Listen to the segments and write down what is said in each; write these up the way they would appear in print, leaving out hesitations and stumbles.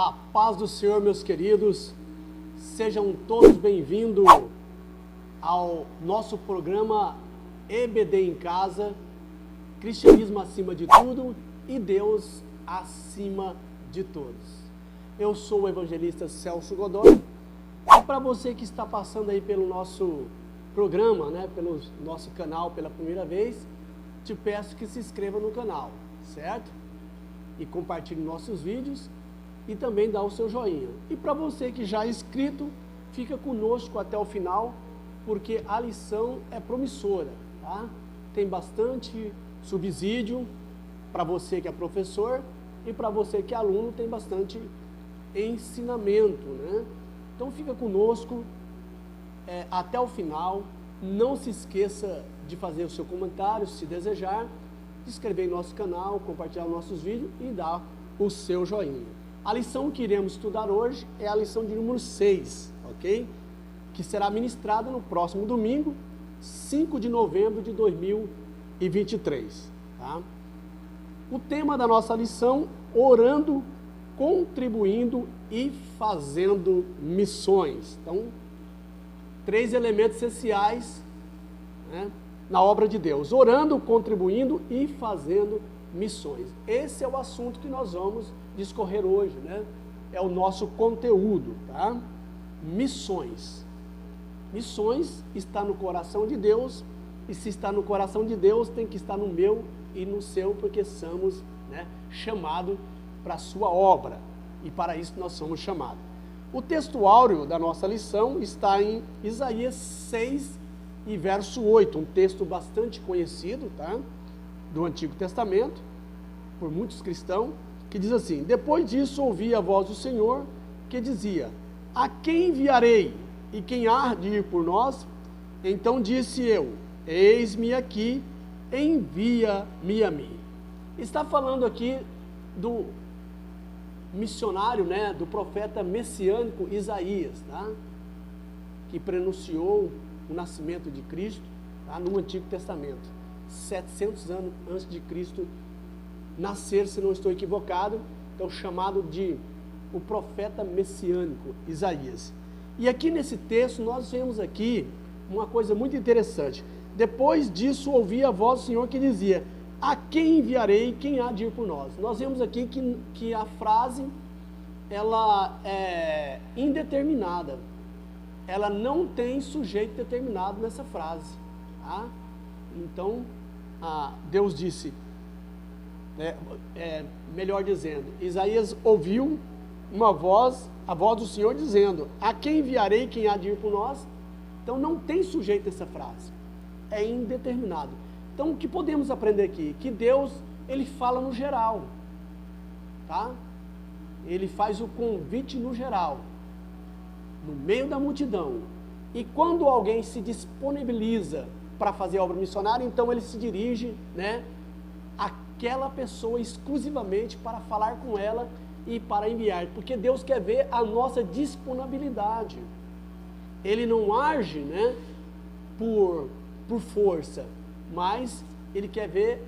A paz do Senhor, meus queridos, sejam todos bem-vindos ao nosso programa EBD em Casa, Cristianismo acima de tudo e Deus acima de todos. Eu sou o evangelista Celso Godoy e para você que está passando aí pelo nosso programa, pelo nosso canal pela primeira vez, te peço que se inscreva no canal, certo? E compartilhe nossos vídeos e também dá o seu joinha. E para você que já é inscrito, fica conosco até o final, porque a lição é promissora, tá? Tem bastante subsídio para você que é professor e para você que é aluno, tem bastante ensinamento, né? Então fica conosco até o final. Não se esqueça de fazer o seu comentário, se desejar, se inscrever em nosso canal, compartilhar nossos vídeos e dar o seu joinha. A lição que iremos estudar hoje é a lição de número 6, ok? Que será ministrada no próximo domingo, 5 de novembro de 2023, tá? O tema da nossa lição, orando, contribuindo e fazendo missões. Então, 3 elementos essenciais, né, na obra de Deus: orando, contribuindo e fazendo missões. Esse é o assunto que nós vamos discorrer hoje, né? É o nosso conteúdo, tá? Missões. Missões está no coração de Deus, e se está no coração de Deus, tem que estar no meu e no seu, porque somos, né, chamados para a sua obra, e para isso nós somos chamados. O texto áureo da nossa lição está em Isaías 6 e verso 8, um texto bastante conhecido, tá? Do Antigo Testamento, por muitos cristãos, que diz assim: depois disso ouvi a voz do Senhor, que dizia: a quem enviarei, e quem há de ir por nós? Então disse eu: eis-me aqui, envia-me a mim. Está falando aqui do missionário, né, do profeta messiânico Isaías, tá? Que prenunciou o nascimento de Cristo, tá? No Antigo Testamento. 700 anos antes de Cristo nascer, se não estou equivocado. Então, chamado de o profeta messiânico Isaías. E aqui nesse texto nós vemos aqui uma coisa muito interessante. Depois disso ouvi a voz do Senhor que dizia: a quem enviarei, quem há de ir por nós? Nós vemos aqui que a frase, ela é indeterminada. Ela não tem sujeito determinado nessa frase, tá? Então, Deus disse, melhor dizendo, Isaías ouviu a voz do Senhor dizendo: a quem enviarei, quem há de ir por nós? Então não tem sujeito essa frase, é indeterminado. Então o que podemos aprender aqui? Que Deus, Ele fala no geral, tá? Ele faz o convite no geral, no meio da multidão, e quando alguém se disponibiliza para fazer a obra missionária, então ele se dirige, né, àquela pessoa exclusivamente para falar com ela e para enviar, porque Deus quer ver a nossa disponibilidade. Ele não age, né, por força, mas Ele quer ver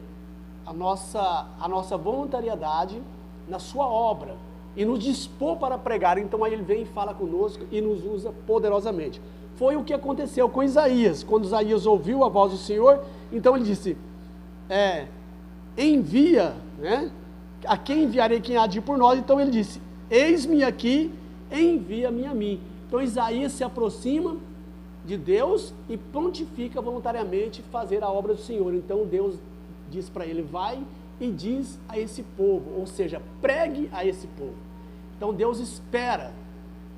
a nossa voluntariedade na sua obra e nos dispor para pregar. Então aí Ele vem e fala conosco e nos usa poderosamente. Foi o que aconteceu com Isaías. Quando Isaías ouviu a voz do Senhor, então ele disse: envia, né? A quem enviarei, quem há de ir por nós? Então ele disse: eis-me aqui, envia-me a mim. Então Isaías se aproxima de Deus e prontifica voluntariamente fazer a obra do Senhor. Então Deus diz para ele: vai e diz a esse povo, ou seja, pregue a esse povo. Então Deus espera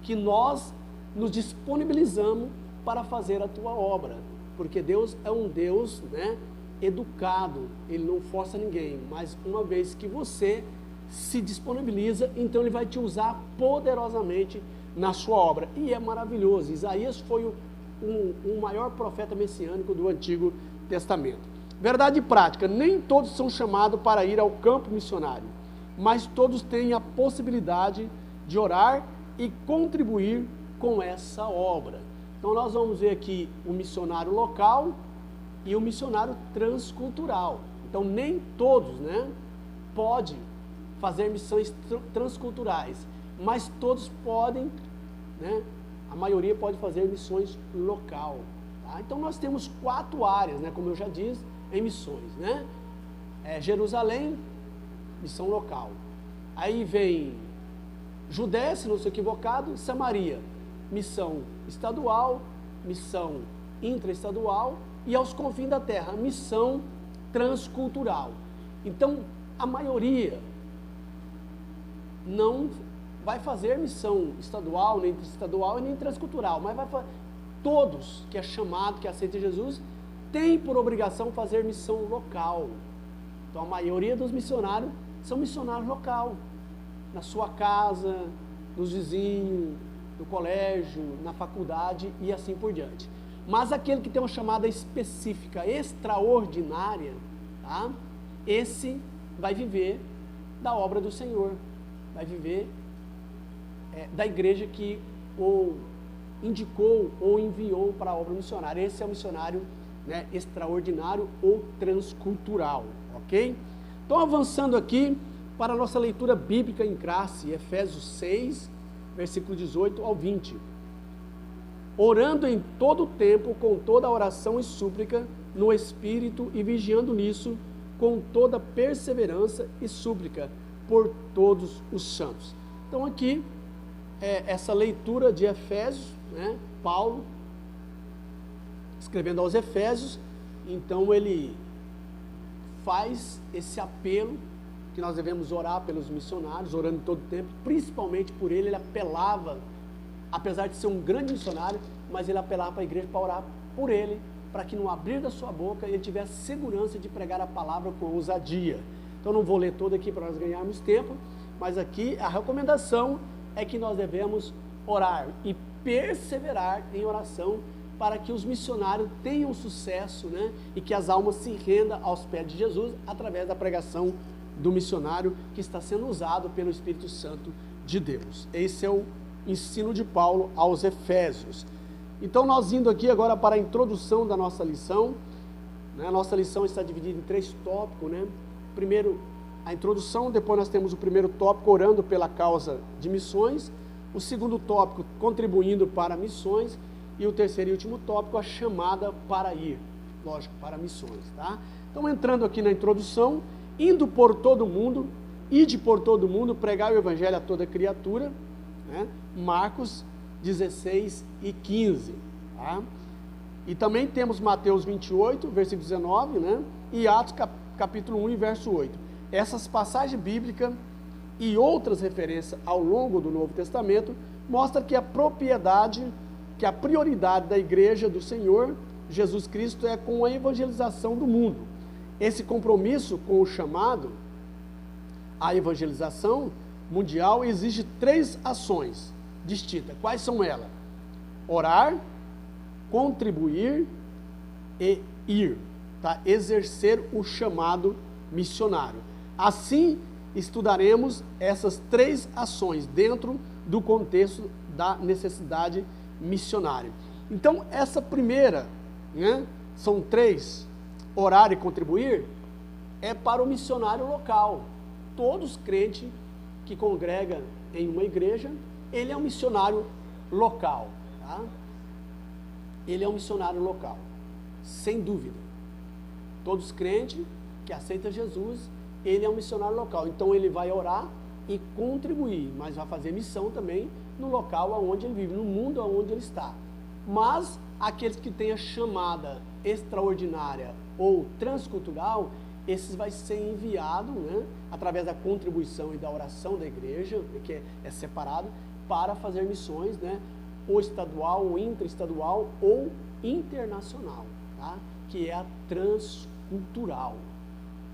que nós nos disponibilizamos para fazer a tua obra, porque Deus é um Deus, né, educado, Ele não força ninguém, mas uma vez que você se disponibiliza, então Ele vai te usar poderosamente na sua obra, e é maravilhoso. Isaías foi o maior profeta messiânico do Antigo Testamento. Verdade prática: nem todos são chamados para ir ao campo missionário, mas todos têm a possibilidade de orar e contribuir com essa obra. Então nós vamos ver aqui o missionário local e o missionário transcultural. Então nem todos, né, pode fazer missões transculturais, mas todos podem, né? A maioria pode fazer missões local. Tá? Então nós temos 4 áreas, né? Como eu já disse, em missões, né? Jerusalém, missão local. Aí vem Judéia, se não estou equivocado, Samaria, missão estadual, missão intraestadual, e aos confins da terra, missão transcultural. Então, a maioria não vai fazer missão estadual, nem interestadual e nem transcultural, mas todos que é chamado, que aceita Jesus, tem por obrigação fazer missão local. Então, a maioria dos missionários são missionários local, na sua casa, nos vizinhos, no colégio, na faculdade e assim por diante. Mas aquele que tem uma chamada específica, extraordinária, tá? Esse vai viver da obra do Senhor, vai viver da igreja que o indicou ou enviou para a obra missionária. Esse é o missionário, né, extraordinário ou transcultural, ok? Então, avançando aqui para a nossa leitura bíblica em classe, Efésios 6, versículo 18 ao 20. Orando em todo o tempo, com toda oração e súplica, no Espírito, e vigiando nisso, com toda perseverança e súplica, por todos os santos. Então aqui, essa leitura de Efésios, né, Paulo, escrevendo aos Efésios, então ele faz esse apelo, que nós devemos orar pelos missionários, orando todo o tempo, principalmente por ele apelava, apesar de ser um grande missionário, mas ele apelava para a igreja para orar por ele, para que no abrir da sua boca ele tivesse segurança de pregar a palavra com ousadia. Então não vou ler todo aqui para nós ganharmos tempo, mas aqui a recomendação é que nós devemos orar e perseverar em oração para que os missionários tenham sucesso, né? E que as almas se rendam aos pés de Jesus através da pregação do missionário que está sendo usado pelo Espírito Santo de Deus. Esse é o ensino de Paulo aos Efésios. Então nós indo aqui agora para a introdução da nossa lição, né? A nossa lição está dividida em 3 tópicos, né? Primeiro, a introdução, depois nós temos o primeiro tópico, orando pela causa de missões, o segundo tópico, contribuindo para missões, e o terceiro e último tópico, a chamada para ir, lógico, para missões, tá? Então entrando aqui na introdução, indo por todo mundo, ide por todo mundo, pregar o evangelho a toda criatura, né? Marcos 16 e 15, tá? E também temos Mateus 28, versículo 19, né? E Atos capítulo 1 e verso 8. Essas passagens bíblicas e outras referências ao longo do Novo Testamento mostram que a prioridade da igreja do Senhor Jesus Cristo é com a evangelização do mundo. Esse compromisso com o chamado à evangelização mundial exige 3 ações distintas. Quais são elas? Orar, contribuir e ir, tá? Exercer o chamado missionário. Assim, estudaremos essas 3 ações dentro do contexto da necessidade missionária. Então, essa primeira, né, são 3, orar e contribuir, é para o missionário local. Todos crentes que congregam em uma igreja, ele é um missionário local, tá? Ele é um missionário local, sem dúvida. Todos crentes que aceitam Jesus, ele é um missionário local. Então ele vai orar e contribuir, mas vai fazer missão também no local onde ele vive, no mundo onde ele está. Mas aqueles que têm a chamada extraordinária ou transcultural, esses vai ser enviado, né, através da contribuição e da oração da igreja, que é separado, para fazer missões, né, ou estadual, ou intraestadual, ou internacional, tá? Que é a transcultural.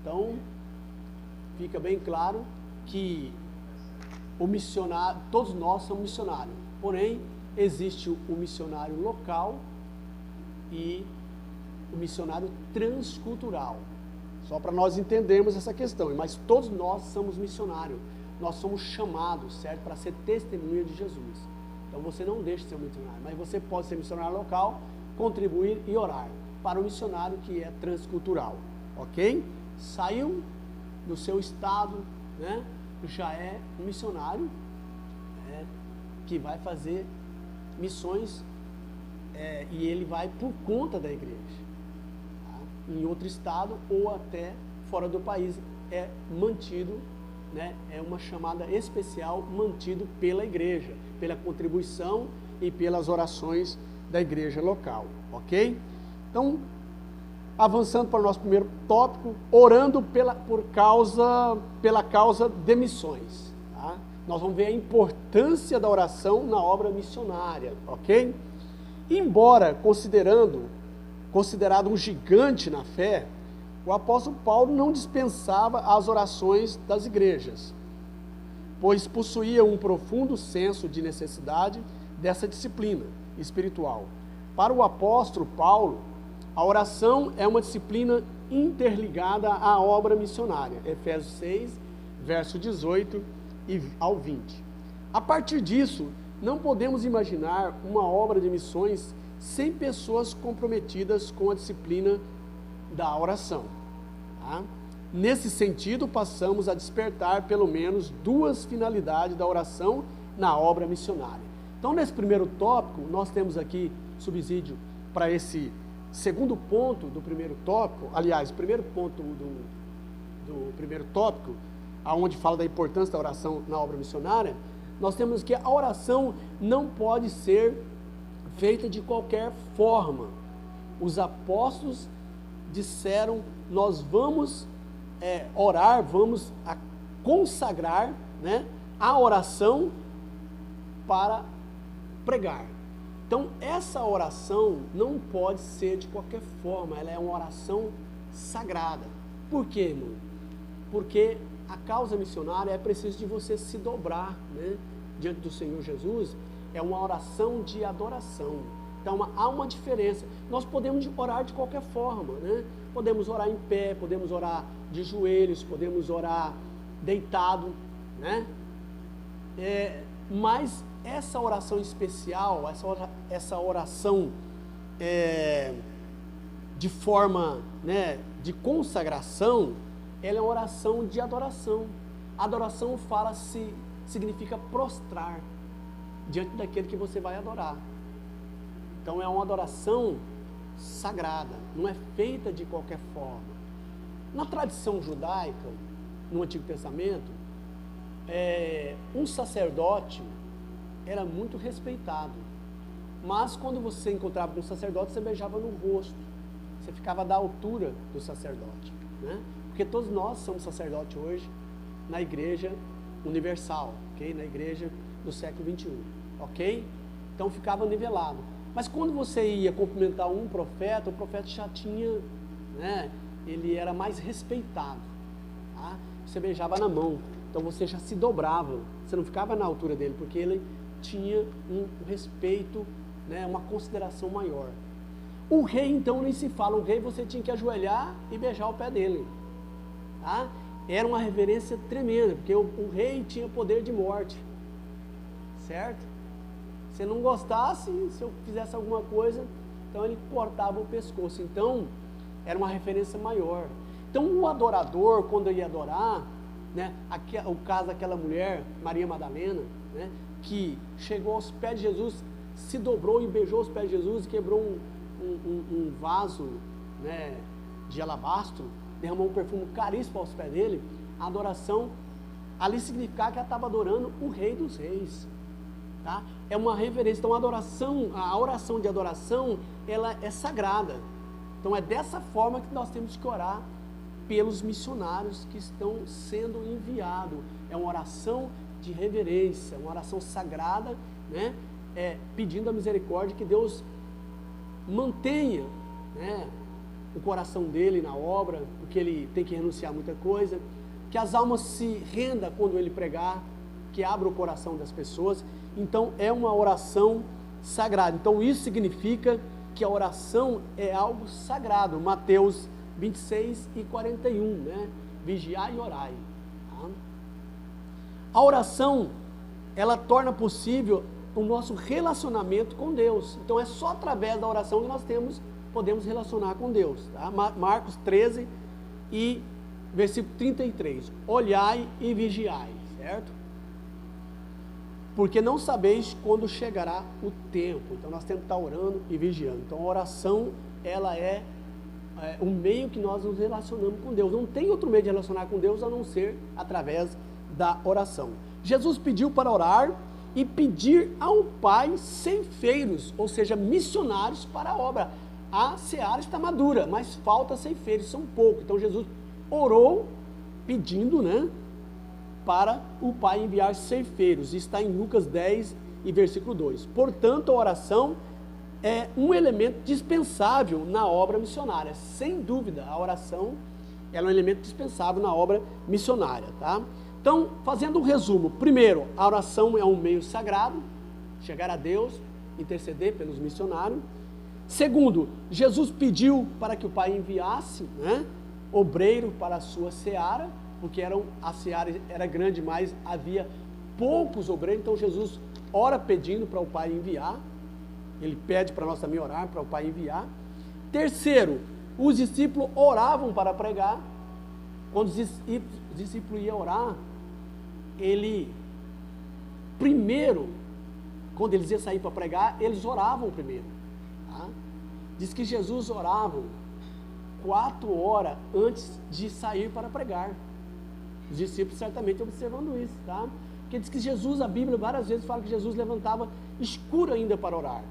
Então, fica bem claro que o missionário, todos nós somos missionários, porém, existe o missionário local e o missionário transcultural. Só para nós entendermos essa questão, mas todos nós somos missionários, nós somos chamados, certo? Para ser testemunha de Jesus. Então você não deixa de ser um missionário, mas você pode ser missionário local, contribuir e orar para o missionário que é transcultural, ok? Saiu do seu estado, né? Já é um missionário que vai fazer missões e ele vai por conta da igreja, tá? Em outro estado ou até fora do país, é mantido, né? É uma chamada especial mantido pela igreja, pela contribuição e pelas orações da igreja local, ok? Então, avançando para o nosso primeiro tópico, orando pela causa de missões, tá? Nós vamos ver a importância da oração na obra missionária, ok? Embora considerado um gigante na fé, o apóstolo Paulo não dispensava as orações das igrejas, pois possuía um profundo senso de necessidade dessa disciplina espiritual. Para o apóstolo Paulo, a oração é uma disciplina interligada à obra missionária. Efésios 6, verso 18 ao 20. A partir disso, não podemos imaginar uma obra de missões sem pessoas comprometidas com a disciplina da oração. Tá? Nesse sentido, passamos a despertar pelo menos duas finalidades da oração na obra missionária. Então, nesse primeiro tópico, nós temos aqui subsídio para esse segundo ponto do primeiro tópico, aliás, o primeiro ponto do primeiro tópico, aonde fala da importância da oração na obra missionária. Nós temos que a oração não pode ser feita de qualquer forma. Os apóstolos disseram, nós vamos orar, vamos consagrar, né, a oração para pregar. Então, essa oração não pode ser de qualquer forma, ela é uma oração sagrada. Por quê, irmão? Porque a causa missionária é preciso de você se dobrar, né, diante do Senhor Jesus, é uma oração de adoração. Então, há uma diferença. Nós podemos orar de qualquer forma, né? Podemos orar em pé, podemos orar de joelhos, podemos orar deitado, né? Mas essa oração especial, essa oração de forma, né, de consagração, ela é uma oração de adoração. Adoração significa prostrar diante daquele que você vai adorar. Então é uma adoração sagrada, não é feita de qualquer forma. Na tradição judaica, no Antigo Testamento, um sacerdote era muito respeitado, mas quando você encontrava com um sacerdote, você beijava no rosto, você ficava da altura do sacerdote, né? Porque todos nós somos sacerdotes hoje na igreja universal, ok? Na igreja do século 21, ok? Então ficava nivelado. Mas quando você ia cumprimentar um profeta, o profeta já tinha, né? Ele era mais respeitado, tá? Você beijava na mão, então você já se dobrava, você não ficava na altura dele, porque ele tinha um respeito, né? Uma consideração maior. O rei, então, nem se fala. O rei você tinha que ajoelhar e beijar o pé dele, tá? Era uma reverência tremenda, porque o rei tinha poder de morte, certo? Se não gostasse, se eu fizesse alguma coisa, então ele cortava o pescoço. Então, era uma referência maior. Então, o adorador, quando ia adorar, né, o caso daquela mulher, Maria Madalena, né, que chegou aos pés de Jesus, se dobrou e beijou os pés de Jesus, quebrou um vaso, né, de alabastro, derramou um perfume caríssimo aos pés dele. A adoração ali significava que ela estava adorando o Rei dos Reis, tá? É uma reverência. Então a oração de adoração, ela é sagrada. Então é dessa forma que nós temos que orar pelos missionários que estão sendo enviados. É uma oração de reverência, uma oração sagrada, né? Pedindo a misericórdia que Deus mantenha, né, o coração dele na obra, porque ele tem que renunciar a muita coisa, que as almas se rendam quando ele pregar, que abra o coração das pessoas. Então é uma oração sagrada. Então isso significa que a oração é algo sagrado. Mateus 26 e 41, né? Vigiai e orai. Tá? A oração, ela torna possível o nosso relacionamento com Deus. Então é só através da oração que nós podemos relacionar com Deus. Tá? Marcos 13 e versículo 33. Olhai e vigiai, certo? porque não sabeis quando chegará o tempo. Então nós temos que estar orando e vigiando. Então a oração, ela é o meio que nós nos relacionamos com Deus. Não tem outro meio de relacionar com Deus a não ser através da oração. Jesus pediu para orar e pedir ao Pai ceifeiros, ou seja, missionários para a obra. A seara está madura, mas falta ceifeiros, são poucos. Então Jesus orou pedindo, para o Pai enviar ceifeiros. Está em Lucas 10 e versículo 2. Portanto, a oração é um elemento dispensável na obra missionária. Sem dúvida, a oração é um elemento dispensável na obra missionária, tá? Então, fazendo um resumo, primeiro, a oração é um meio sagrado, chegar a Deus, interceder pelos missionários. Segundo, Jesus pediu para que o Pai enviasse, obreiro para a sua seara, porque a seara era grande, mas havia poucos obreiros, então Jesus ora pedindo para o Pai enviar. Ele pede para nós também orar, para o Pai enviar. Terceiro, os discípulos oravam para pregar. Quando os discípulos iam orar, quando eles iam sair para pregar, eles oravam primeiro. Tá? Diz que Jesus orava 4 horas antes de sair para pregar. Os discípulos certamente observando isso, tá? Porque diz que Jesus, a Bíblia várias vezes fala que Jesus levantava escuro ainda para orar.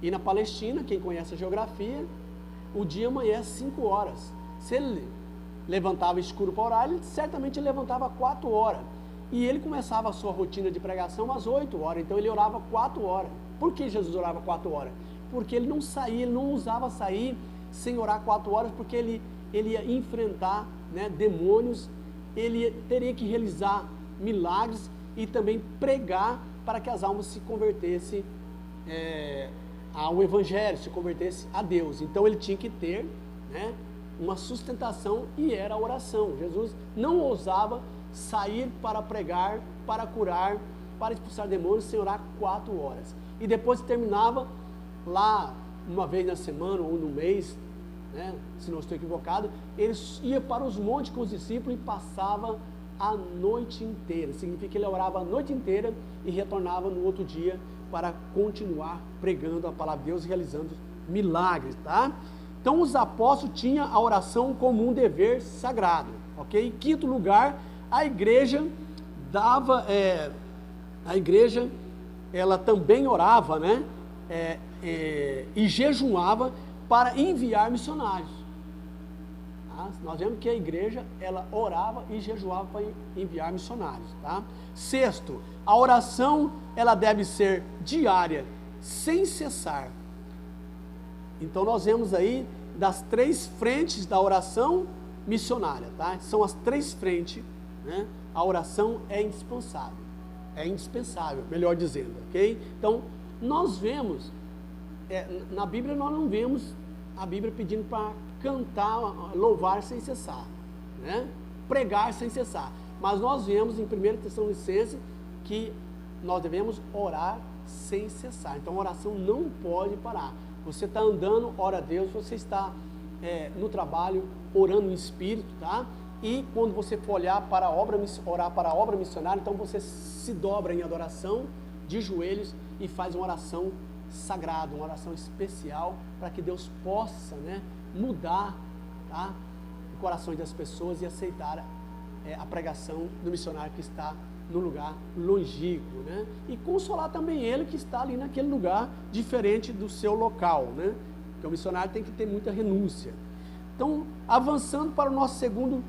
E na Palestina, quem conhece a geografia, o dia amanhece 5 horas. Se ele levantava escuro para orar, ele certamente levantava 4 horas. E ele começava a sua rotina de pregação às 8 horas, então ele orava 4 horas. Por que Jesus orava 4 horas? Porque ele não saía, ele não ousava sair sem orar 4 horas, porque ele ia enfrentar demônios, ele teria que realizar milagres e também pregar para que as almas se convertessem ao Evangelho, se convertessem a Deus. Então ele tinha que ter uma sustentação, e era a oração. Jesus não ousava sair para pregar, para curar, para expulsar demônios sem orar 4 horas. E depois terminava lá uma vez na semana ou no mês, se não estou equivocado, ele ia para os montes com os discípulos e passava a noite inteira. Significa que ele orava a noite inteira e retornava no outro dia para continuar pregando a palavra de Deus e realizando milagres, tá? Então os apóstolos tinham a oração como um dever sagrado, ok? Em quinto lugar, a igreja ela também orava, e jejuava para enviar missionários. Tá? Nós vemos que a igreja, ela orava e jejuava para enviar missionários. Tá? Sexto, a oração, ela deve ser diária, sem cessar. Então nós vemos aí das 3 frentes da oração missionária. Tá? São as 3 frentes, a oração é indispensável, melhor dizendo, ok? Então, nós vemos, na Bíblia nós não vemos a Bíblia pedindo para cantar, louvar sem cessar, pregar sem cessar, mas nós vemos em 1 Tessalonicenses que nós devemos orar sem cessar. Então a oração não pode parar. Você está andando, ora a Deus, você está no trabalho, orando em espírito, tá? E quando você for orar para a obra missionária, então você se dobra em adoração, de joelhos, e faz uma oração sagrada, uma oração especial, para que Deus possa mudar, tá, o coração das pessoas e aceitar a pregação do missionário que está no lugar longínquo, e consolar também ele que está ali naquele lugar diferente do seu local, porque o missionário tem que ter muita renúncia. Então, avançando para o nosso segundo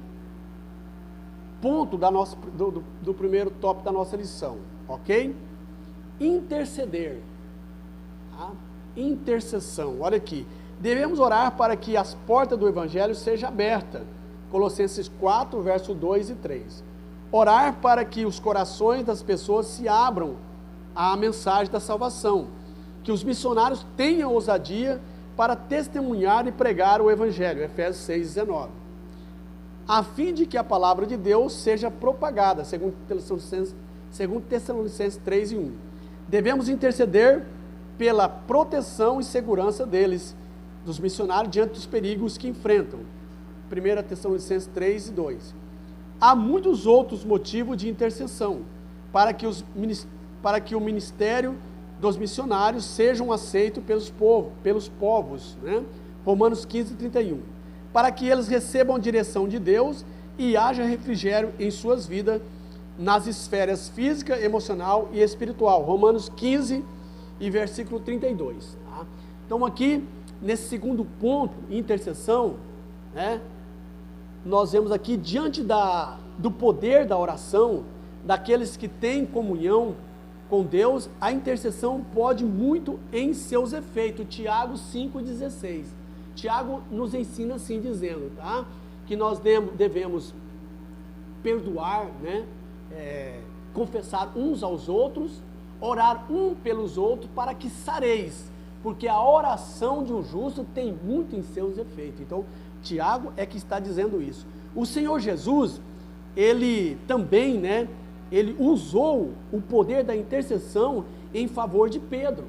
ponto do primeiro tópico da nossa lição, ok? Interceder. Tá? Intercessão, olha aqui. Devemos orar para que as portas do Evangelho sejam abertas. Colossenses 4, verso 2 e 3. Orar para que os corações das pessoas se abram à mensagem da salvação. Que os missionários tenham ousadia para testemunhar e pregar o Evangelho. Efésios 6, 19. A fim de que a palavra de Deus seja propagada, segundo Tessalonicenses 3 e 1. Devemos interceder pela proteção e segurança deles, dos missionários, diante dos perigos que enfrentam. 1 Tessalonicenses 3 e 2. Há muitos outros motivos de intercessão, para que os para que o ministério dos missionários sejam aceitos pelos povos, né? Romanos 15, 31. Para que eles recebam a direção de Deus e haja refrigério em suas vidas nas esferas física, emocional e espiritual. Romanos 15 e versículo 32. Tá? Então aqui, nesse segundo ponto, intercessão, né, nós vemos aqui, diante do poder da oração, daqueles que têm comunhão com Deus, a intercessão pode muito em seus efeitos. Tiago 5,16. Tiago nos ensina assim, dizendo, tá, que nós devemos perdoar, né, confessar uns aos outros, orar um pelos outros, para que sareis, porque a oração de um justo tem muito em seus efeitos. Então, Tiago é que está dizendo isso. O Senhor Jesus, ele também, né, ele usou o poder da intercessão em favor de Pedro.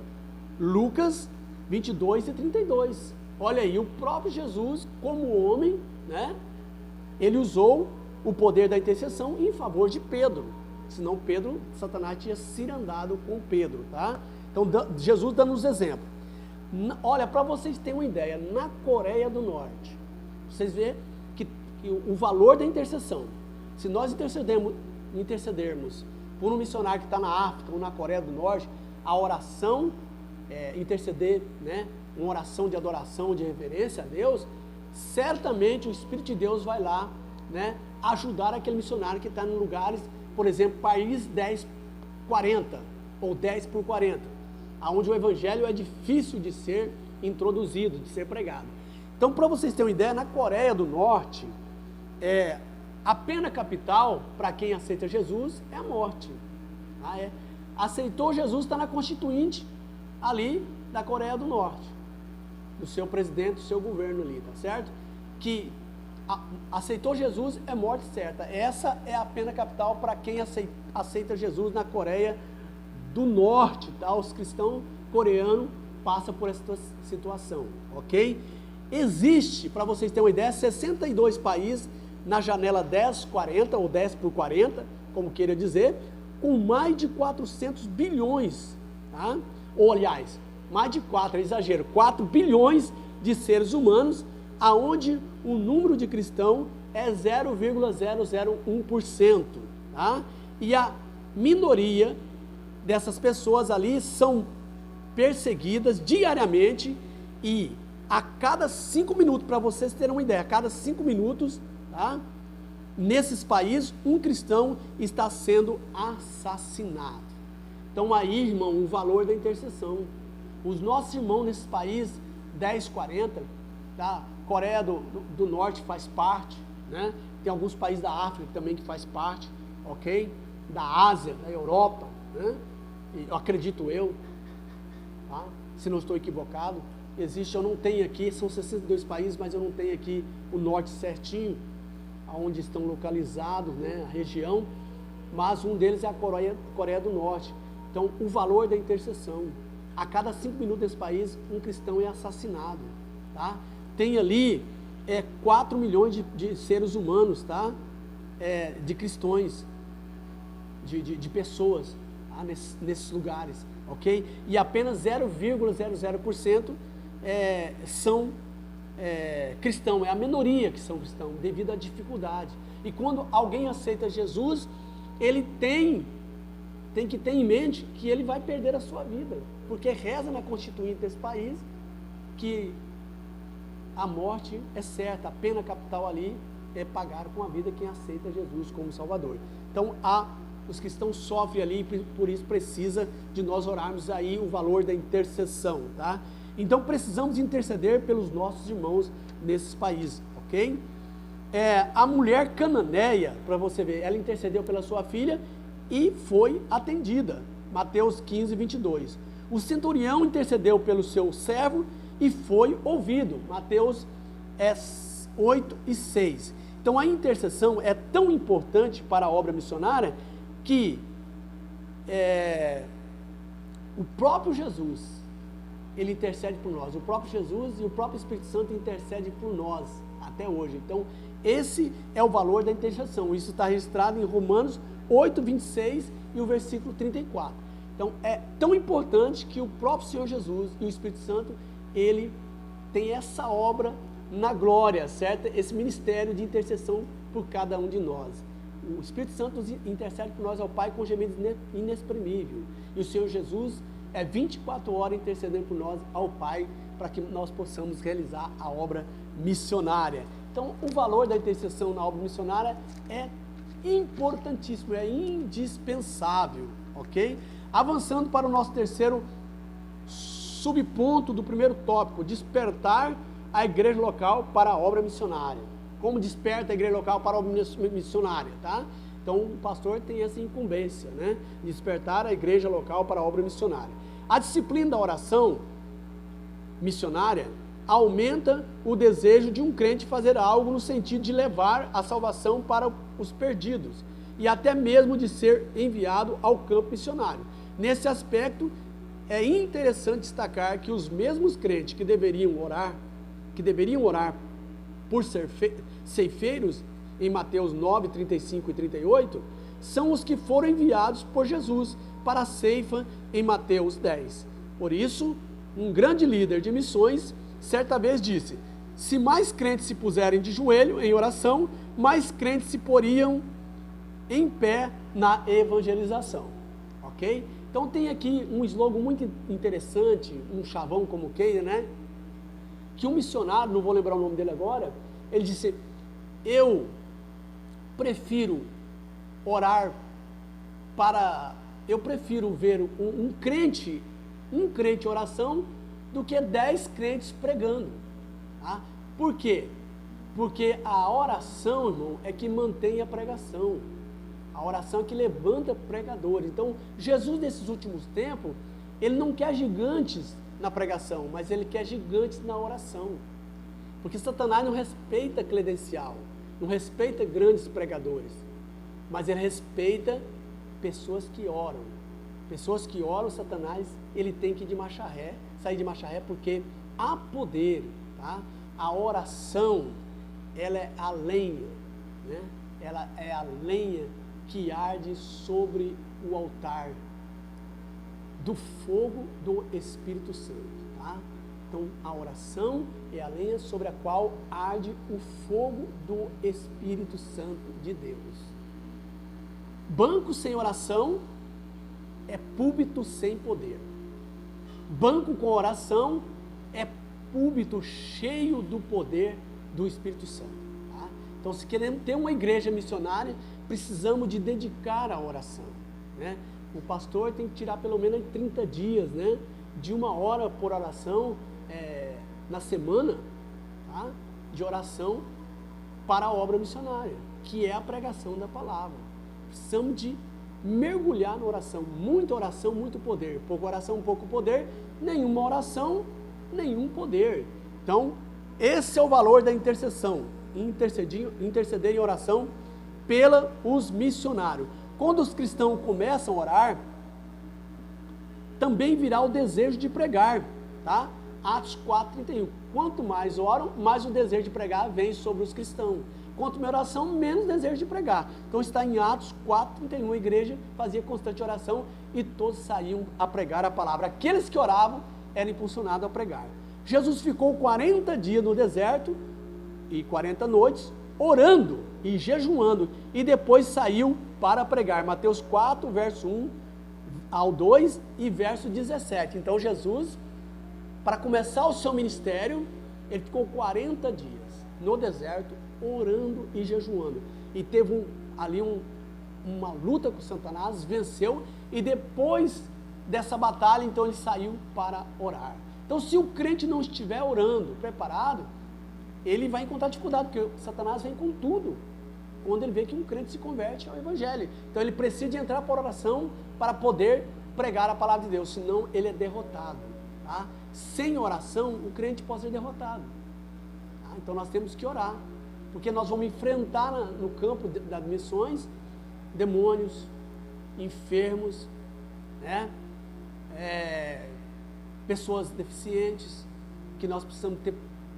Lucas 22 e 32. Olha aí, o próprio Jesus, como homem, né, ele usou o poder da intercessão em favor de Pedro. Senão Pedro, Satanás tinha cirandado com Pedro, tá? Então, Jesus dando os exemplos. Olha, para vocês terem uma ideia, na Coreia do Norte, vocês veem que o valor da intercessão, se nós intercedermos por um missionário que está na África ou na Coreia do Norte, a oração, interceder, né, uma oração de adoração, de reverência a Deus, certamente o Espírito de Deus vai lá, né, ajudar aquele missionário que está em lugares, por exemplo, país 1040 ou 10 por 40, onde o evangelho é difícil de ser introduzido, de ser pregado. Então, para vocês terem uma ideia, na Coreia do Norte, a pena capital para quem aceita Jesus é a morte. Aceitou Jesus, está na Constituinte ali da Coreia do Norte, do seu presidente, do seu governo ali, tá certo? Que aceitou Jesus é morte certa. Essa é a pena capital para quem aceita Jesus na Coreia do Norte, tá? Os cristãos coreanos passam por essa situação, ok? Existe, para vocês terem uma ideia, 62 países na janela 1040 ou 10 por 40, como queira dizer, com mais de 400 bilhões, tá? Ou aliás, mais de 4 bilhões de seres humanos, aonde o número de cristãos é 0,001%, tá? E a minoria dessas pessoas ali são perseguidas diariamente, e a cada 5 minutos, para vocês terem uma ideia, a cada 5 minutos, tá, nesses países, um cristão está sendo assassinado. Então aí, irmão, o valor da intercessão. Os nossos irmãos nesses países 1040, tá? Coreia do Norte faz parte, né? Tem alguns países da África também que faz parte, ok? Da Ásia, da Europa, né? E eu acredito tá? Se não estou equivocado, existe, eu não tenho aqui, são 62 países, mas eu não tenho aqui o norte certinho, onde estão localizados, né, a região, mas um deles é a Coreia do Norte. Então, o valor da intercessão, a cada 5 minutos nesse país, um cristão é assassinado, tá? Tem ali 4 milhões de seres humanos, tá? De cristãos, de pessoas, tá? Nesses lugares, ok? E apenas 0,00% são cristãos, é a minoria que são cristãos, devido à dificuldade. E quando alguém aceita Jesus, ele tem que ter em mente que ele vai perder a sua vida, porque reza na Constituinte desse país que a morte é certa, a pena capital ali é pagar com a vida quem aceita Jesus como Salvador. Então os cristãos sofrem ali, e por isso precisa de nós orarmos aí o valor da intercessão, tá? Então precisamos interceder pelos nossos irmãos nesses países, ok? A mulher cananeia, para você ver, ela intercedeu pela sua filha e foi atendida, Mateus 15, 22. O centurião intercedeu pelo seu servo e foi ouvido, Mateus 8 e 6. Então a intercessão é tão importante para a obra missionária que o próprio Jesus, ele intercede por nós, o próprio Jesus e o próprio Espírito Santo intercede por nós até hoje. Então esse é o valor da intercessão. Isso está registrado em Romanos 8, 26 e o versículo 34. Então, é tão importante que o próprio Senhor Jesus e o Espírito Santo, ele tem essa obra na glória, certo? Esse ministério de intercessão por cada um de nós. O Espírito Santo intercede por nós ao Pai com gemidos inexprimíveis. E o Senhor Jesus é 24 horas intercedendo por nós ao Pai, para que nós possamos realizar a obra missionária. Então, o valor da intercessão na obra missionária é importantíssimo, é indispensável, ok? Avançando para o nosso terceiro subponto do primeiro tópico, despertar a igreja local para a obra missionária. Como desperta a igreja local para a obra missionária, tá? Então, o pastor tem essa incumbência, né? Despertar a igreja local para a obra missionária. A disciplina da oração missionária aumenta o desejo de um crente fazer algo no sentido de levar a salvação para os perdidos e até mesmo de ser enviado ao campo missionário. Nesse aspecto, é interessante destacar que os mesmos crentes que deveriam orar por ceifeiros, em Mateus 9, 35 e 38, são os que foram enviados por Jesus para a ceifa em Mateus 10. Por isso, um grande líder de missões certa vez disse: se mais crentes se puserem de joelho em oração, mais crentes se poriam em pé na evangelização, ok? Então tem aqui um slogan muito interessante, um chavão como queira, né? Que um missionário, não vou lembrar o nome dele agora, ele disse: eu prefiro ver um crente em oração do que 10 crentes pregando. Tá? Por quê? Porque a oração, irmão, é que mantém a pregação. A oração é que levanta pregadores. Então, Jesus, nesses últimos tempos, ele não quer gigantes na pregação, mas ele quer gigantes na oração. Porque Satanás não respeita credencial, não respeita grandes pregadores, mas ele respeita pessoas que oram. Pessoas que oram, Satanás, ele tem que sair de marcha ré, porque há poder, tá? A oração, ela é a lenha, né? Ela é a lenha que arde sobre o altar do fogo do Espírito Santo, tá? Então, a oração é a lenha sobre a qual arde o fogo do Espírito Santo de Deus. Banco sem oração é púlpito sem poder. Banco com oração é púlpito cheio do poder do Espírito Santo. Tá? Então, se queremos ter uma igreja missionária, precisamos de dedicar a oração, né? O pastor tem que tirar pelo menos 30 dias, né? De 1 hora por oração na semana, tá? De oração para a obra missionária, que é a pregação da palavra. Precisamos de mergulhar na oração, muito poder. Pouca oração, pouco poder, nenhuma oração, nenhum poder. Então, esse é o valor da intercessão, interceder em oração pelos missionários. Quando os cristãos começam a orar, também virá o desejo de pregar, tá? Atos 4:31. Quanto mais oram, mais o desejo de pregar vem sobre os cristãos. Quanto mais oração, menos desejo de pregar. Então está em Atos 4:31, a igreja fazia constante oração e todos saíam a pregar a palavra. Aqueles que oravam eram impulsionados a pregar. Jesus ficou 40 dias no deserto e 40 noites orando e jejuando, e depois saiu para pregar. Mateus 4, verso 1 ao 2 e verso 17. Então Jesus, para começar o seu ministério, ele ficou 40 dias no deserto, orando e jejuando. E teve uma luta com Satanás, venceu, e depois dessa batalha, então ele saiu para orar. Então, se o crente não estiver orando, preparado, ele vai encontrar dificuldade, porque Satanás vem com tudo, quando ele vê que um crente se converte ao Evangelho. Então, ele precisa de entrar para a oração para poder pregar a palavra de Deus, senão ele é derrotado. Tá? Sem oração, o crente pode ser derrotado. Tá? Então, nós temos que orar, porque nós vamos enfrentar no campo das missões demônios, enfermos, né? Pessoas deficientes, que nós precisamos ter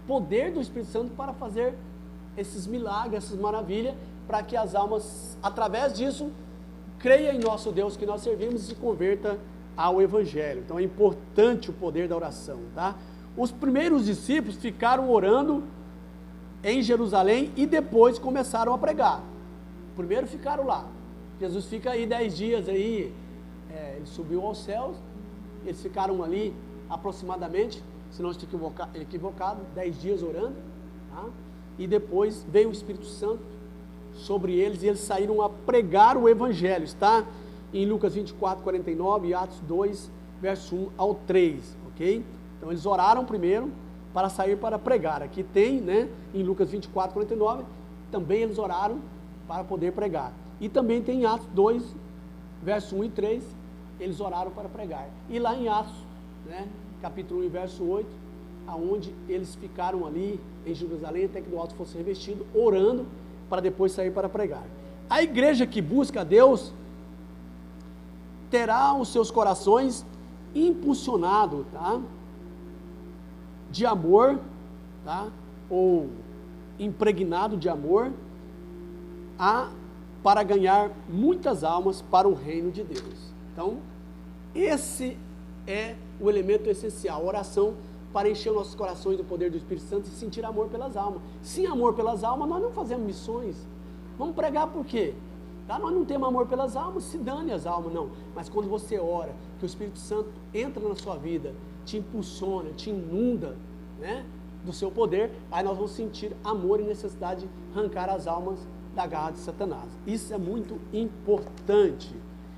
poder do Espírito Santo para fazer esses milagres, essas maravilhas, para que as almas, através disso, creiam em nosso Deus que nós servimos e se converta ao Evangelho. Então é importante o poder da oração, tá? Os primeiros discípulos ficaram orando em Jerusalém e depois começaram a pregar. Primeiro ficaram lá. Jesus fica aí 10 dias aí, ele subiu aos céus, eles ficaram ali aproximadamente, se não estou equivocado, 10 dias orando, tá? E depois veio o Espírito Santo sobre eles e eles saíram a pregar o Evangelho. Está em Lucas 24, 49 e Atos 2, verso 1 ao 3, ok? Então eles oraram primeiro para sair para pregar. Aqui tem, né, em Lucas 24, 49, também eles oraram para poder pregar. E também tem em Atos 2, verso 1 e 3, eles oraram para pregar. E lá em Atos, né, capítulo 1, verso 8, aonde eles ficaram ali em Jerusalém até que do alto fosse revestido, orando para depois sair para pregar. A igreja que busca a Deus terá os seus corações impulsionados, tá? De amor, tá? Ou impregnado de amor, para ganhar muitas almas para o reino de Deus. Então, esse é o elemento essencial, a oração para encher os nossos corações do poder do Espírito Santo e sentir amor pelas almas. Sem amor pelas almas, nós não fazemos missões. Vamos pregar por quê? Tá? Nós não temos amor pelas almas, se dane as almas, não. Mas quando você ora, que o Espírito Santo entra na sua vida, te impulsiona, te inunda, né, do seu poder, aí nós vamos sentir amor e necessidade de arrancar as almas da garra de Satanás. Isso é muito importante.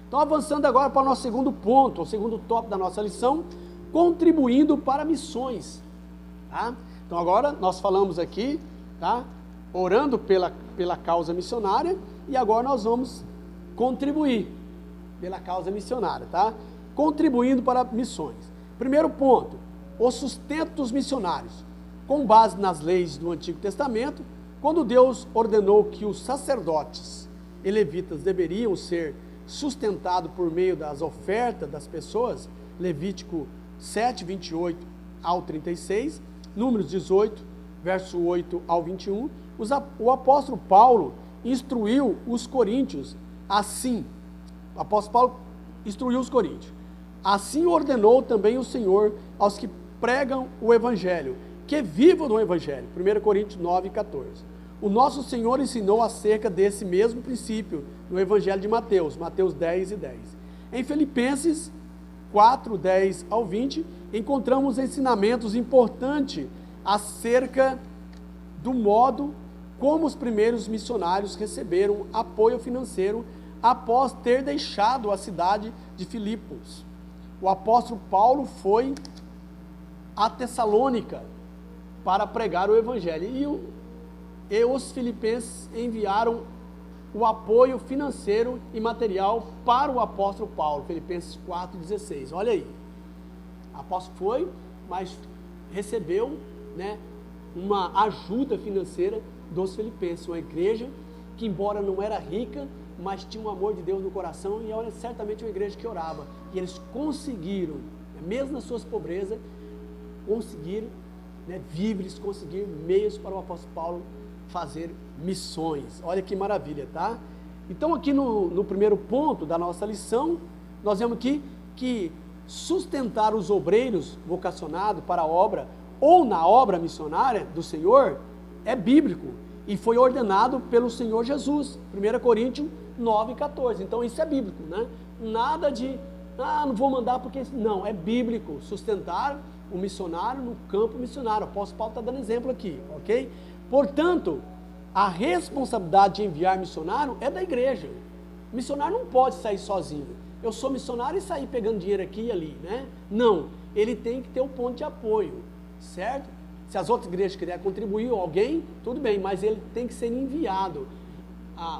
Então, avançando agora para o nosso segundo ponto, o segundo tópico da nossa lição, contribuindo para missões. Tá? Então, agora nós falamos aqui, tá, orando pela causa missionária, e agora nós vamos contribuir pela causa missionária, tá? Contribuindo para missões. Primeiro ponto, o sustento dos missionários. Com base nas leis do Antigo Testamento, quando Deus ordenou que os sacerdotes e levitas deveriam ser sustentados por meio das ofertas das pessoas, Levítico 7, 28 ao 36, Números 18, verso 8 ao 21, o apóstolo Paulo instruiu os coríntios assim. O apóstolo Paulo instruiu os coríntios. Assim ordenou também o Senhor aos que pregam o Evangelho, que vivam no Evangelho. 1 Coríntios 9, 14. O nosso Senhor ensinou acerca desse mesmo princípio no Evangelho de Mateus, Mateus 10 e 10. Em Filipenses 4, 10 ao 20, encontramos ensinamentos importantes acerca do modo como os primeiros missionários receberam apoio financeiro após ter deixado a cidade de Filipos. O apóstolo Paulo foi a Tessalônica para pregar o Evangelho e os filipenses enviaram o apoio financeiro e material para o apóstolo Paulo, Filipenses 4,16. Olha aí, o apóstolo foi, mas recebeu, né, uma ajuda financeira dos filipenses, uma igreja que, embora não era rica, mas tinha um amor de Deus no coração, e era certamente uma igreja que orava, e eles conseguiram, mesmo nas suas pobrezas, conseguiram, né, víveres, conseguir meios para o apóstolo Paulo fazer missões. Olha que maravilha, tá? Então aqui no primeiro ponto da nossa lição, nós vemos aqui que sustentar os obreiros vocacionados para a obra, ou na obra missionária do Senhor, é bíblico, e foi ordenado pelo Senhor Jesus, 1 Coríntios 9, 14, então isso é bíblico, né? Nada de, não vou mandar porque, não, é bíblico, sustentar o missionário no campo missionário. O apóstolo Paulo está dando exemplo aqui, ok? Portanto, a responsabilidade de enviar missionário é da igreja. O missionário não pode sair sozinho. Eu sou missionário e sair pegando dinheiro aqui e ali, né? Não, ele tem que ter um ponto de apoio, certo? Se as outras igrejas quiserem contribuir, alguém, tudo bem, mas ele tem que ser enviado.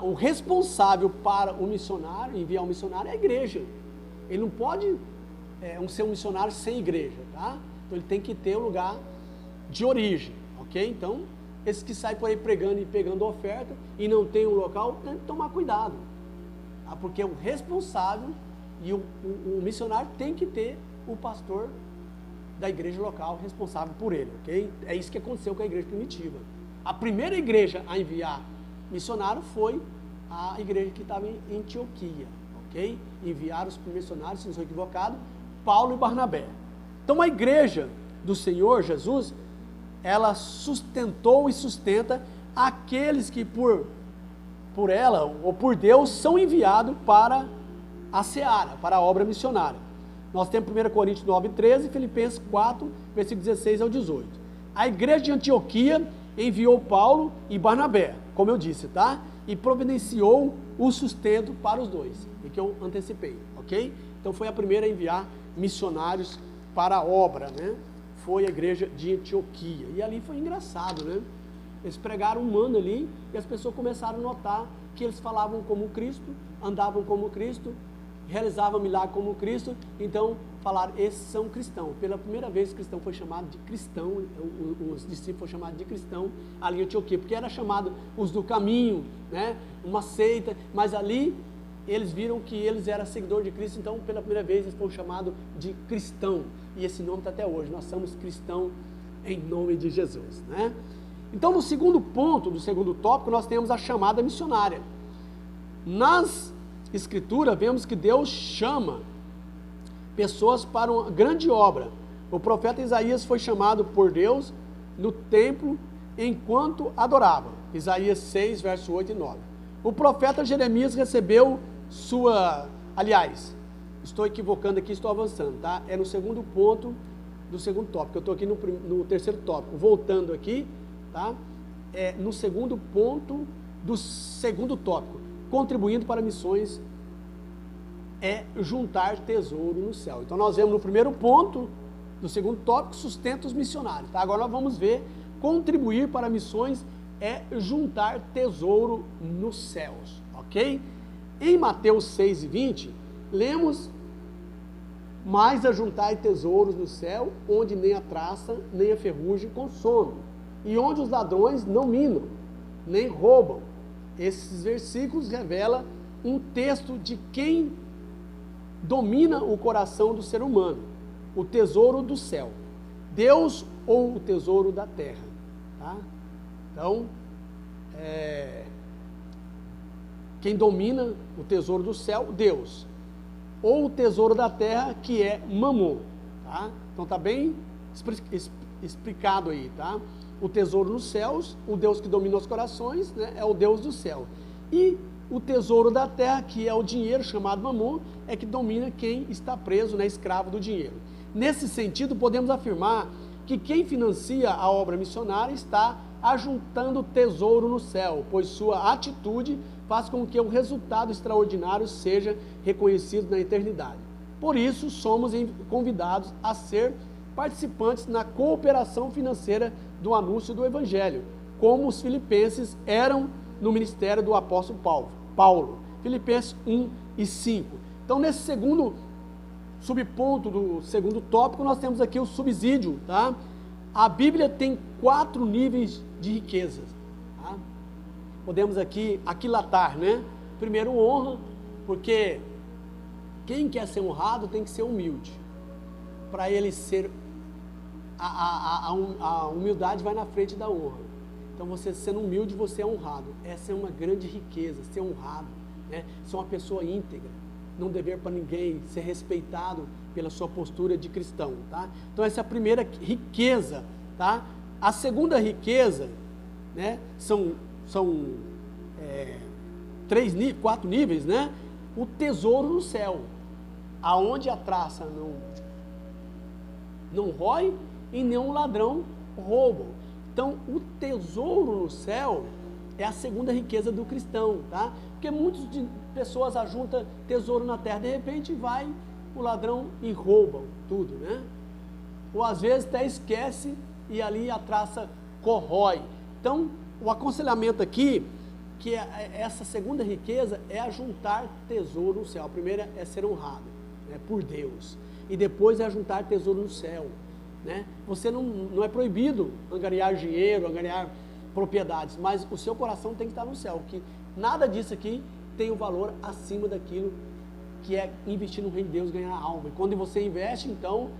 O responsável para o missionário, enviar um missionário, é a igreja. Ele não pode ser um missionário sem igreja, tá? Então ele tem que ter um lugar de origem, ok? Então, esses que saem por aí pregando e pegando oferta e não tem um local, tem que tomar cuidado, tá? Porque o responsável e o missionário tem que ter o pastor da igreja local responsável por ele, ok? É isso que aconteceu com a igreja primitiva. A primeira igreja a enviar missionário foi a igreja que estava em Antioquia, ok? ok? Enviaram os missionários, se não estou equivocado, Paulo e Barnabé. Então a igreja do Senhor Jesus, ela sustentou e sustenta aqueles que por ela ou por Deus são enviados para a seara, para a obra missionária. Nós temos 1 Coríntios 9, 13, Filipenses 4, versículo 16 ao 18. A igreja de Antioquia enviou Paulo e Barnabé, como eu disse, tá? E providenciou o sustento para os dois, e que eu antecipei, ok? Então foi a primeira a enviar missionários para a obra, né? Foi a igreja de Antioquia. E ali foi engraçado, né? Eles pregaram um ano ali e as pessoas começaram a notar que eles falavam como Cristo, andavam como Cristo, realizavam milagres como Cristo. Então falaram, esses são cristãos. Pela primeira vez o cristão foi chamado de cristão, os discípulos foram chamados de cristão ali em Antioquia, porque era chamado os do caminho, né? Uma seita, mas ali eles viram que eles eram seguidores de Cristo, então pela primeira vez eles foram chamados de cristão. E esse nome está até hoje, nós somos cristãos em nome de Jesus, né? Então no segundo ponto, do segundo tópico, nós temos a chamada missionária. Nas Escrituras, vemos que Deus chama pessoas para uma grande obra. O profeta Isaías foi chamado por Deus no templo enquanto adorava. Isaías 6, verso 8 e 9. O profeta Jeremias recebeu aliás, estou equivocando aqui, estou avançando, tá? É no segundo ponto do segundo tópico. Eu estou aqui no terceiro tópico. Voltando aqui, tá? É no segundo ponto do segundo tópico. Contribuindo para missões é juntar tesouro no céu. Então nós vemos no primeiro ponto do segundo tópico, sustenta os missionários, tá? Agora nós vamos ver, contribuir para missões é juntar tesouro nos céus, ok? Em Mateus 6 e 20, lemos, mas ajuntai tesouros no céu, onde nem a traça, nem a ferrugem consomem, e onde os ladrões não minam, nem roubam. Esses versículos revelam um texto de quem domina o coração do ser humano, o tesouro do céu, Deus ou o tesouro da terra, tá? Então, quem domina o tesouro do céu, Deus, ou o tesouro da terra, que é Mamon, tá? Então está bem explicado aí, tá? O tesouro nos céus, o Deus que domina os corações, né, é o Deus do céu. E o tesouro da terra, que é o dinheiro, chamado Mamon, é que domina quem está preso, né, escravo do dinheiro. Nesse sentido, podemos afirmar que quem financia a obra missionária está ajuntando tesouro no céu, pois sua atitude faz com que o resultado extraordinário seja reconhecido na eternidade. Por isso, somos convidados a ser participantes na cooperação financeira do anúncio do Evangelho, como os filipenses eram no ministério do apóstolo Paulo. Filipenses 1 e 5. Então, nesse segundo subponto do segundo tópico, nós temos aqui o subsídio, tá? A Bíblia tem 4 níveis de riquezas, tá? Podemos aqui aquilatar, né? Primeiro, honra, porque quem quer ser honrado tem que ser humilde. Para ele ser, a humildade vai na frente da honra. Então, você sendo humilde, você é honrado. Essa é uma grande riqueza, ser honrado, né? Ser uma pessoa íntegra, não dever para ninguém, ser respeitado pela sua postura de cristão, tá? Então, essa é a primeira riqueza, tá? A segunda riqueza, né? São 4 níveis, né? O tesouro no céu, aonde a traça não rói e nenhum ladrão rouba. Então, o tesouro no céu é a segunda riqueza do cristão, tá? Porque muitas pessoas ajuntam tesouro na terra, de repente vai o ladrão e roubam tudo, né? Ou às vezes até esquece e ali a traça corrói. Então, o aconselhamento aqui, que essa segunda riqueza é ajuntar tesouro no céu. A primeira é ser honrado, né, por Deus. E depois é ajuntar tesouro no céu, né? Você não é proibido angariar dinheiro, angariar propriedades, mas o seu coração tem que estar no céu, que nada disso aqui tem um valor acima daquilo que é investir no reino de Deus, ganhar alma. E quando você investe, então,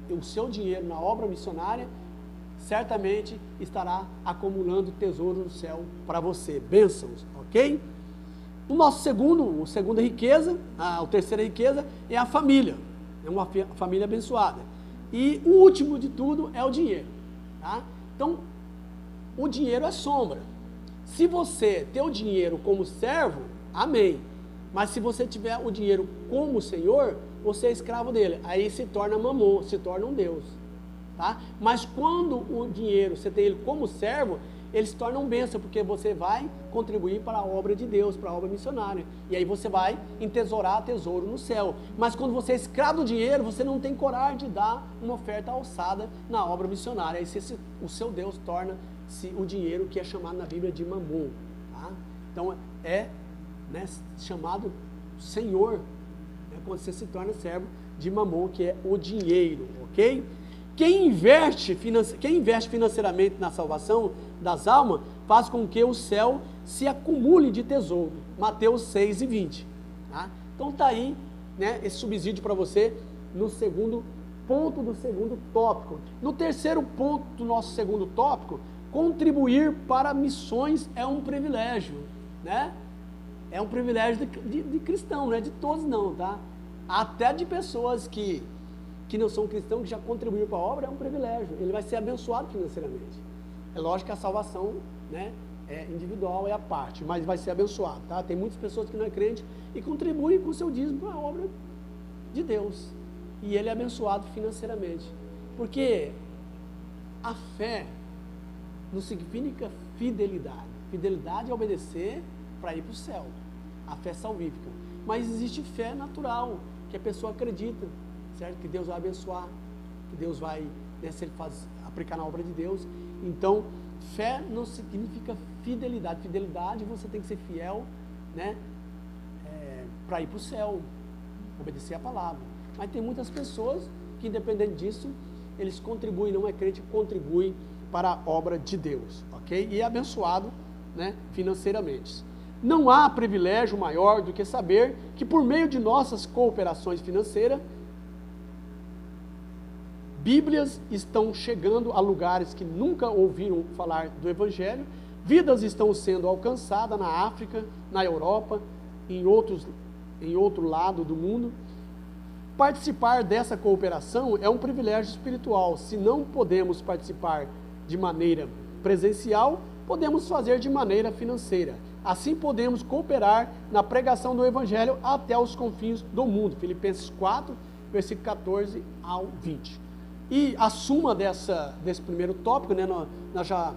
o seu dinheiro na obra missionária, certamente estará acumulando tesouro no céu para você, bênçãos, ok? O nosso segunda riqueza, a terceira riqueza é a família, é uma família abençoada. E o último de tudo é o dinheiro, tá? Então, o dinheiro é sombra. Se você ter o dinheiro como servo, amém. Mas se você tiver o dinheiro como Senhor, você é escravo dele. Aí se torna mamon, se torna um Deus, tá? Mas quando o dinheiro, você tem ele como servo, ele se torna um bênção, porque você vai contribuir para a obra de Deus, para a obra missionária. E aí você vai entesourar tesouro no céu. Mas quando você é escravo do dinheiro, você não tem coragem de dar uma oferta alçada na obra missionária. Aí o seu Deus torna-se o dinheiro que é chamado na Bíblia de mamon, tá? Então chamado Senhor, quando você se torna servo de mamon, que é o dinheiro, ok? Quem investe financeiramente na salvação das almas, faz com que o céu se acumule de tesouro. Mateus 6:20. Tá? Então está aí, esse subsídio para você no segundo ponto do segundo tópico. No terceiro ponto do nosso segundo tópico, contribuir para missões é um privilégio, né? É um privilégio de cristão, não é de todos não, tá? Até de pessoas que não são cristãos, que já contribuíram para a obra, é um privilégio. Ele vai ser abençoado financeiramente. É lógico que a salvação, é individual, é a parte, mas vai ser abençoado, tá? Tem muitas pessoas que não é crente e contribuem com o seu dízimo para a obra de Deus. E ele é abençoado financeiramente. Porque a fé não significa fidelidade. Fidelidade é obedecer para ir para o céu. A fé salvífica. Mas existe fé natural, que a pessoa acredita, certo? Que Deus vai abençoar, que Deus vai, se ele aplicar na obra de Deus. Então, fé não significa fidelidade. Fidelidade, você tem que ser fiel, para ir para o céu, obedecer a palavra. Mas tem muitas pessoas que, independente disso, eles contribuem, não é crente, contribuem para a obra de Deus, ok? E é abençoado, financeiramente. Não há privilégio maior do que saber que, por meio de nossas cooperações financeiras, Bíblias estão chegando a lugares que nunca ouviram falar do Evangelho, vidas estão sendo alcançadas na África, na Europa, em outro lado do mundo. Participar dessa cooperação é um privilégio espiritual. Se não podemos participar de maneira presencial, podemos fazer de maneira financeira. Assim podemos cooperar na pregação do Evangelho até os confins do mundo. Filipenses 4, versículo 14 ao 20. E a suma desse primeiro tópico, nós já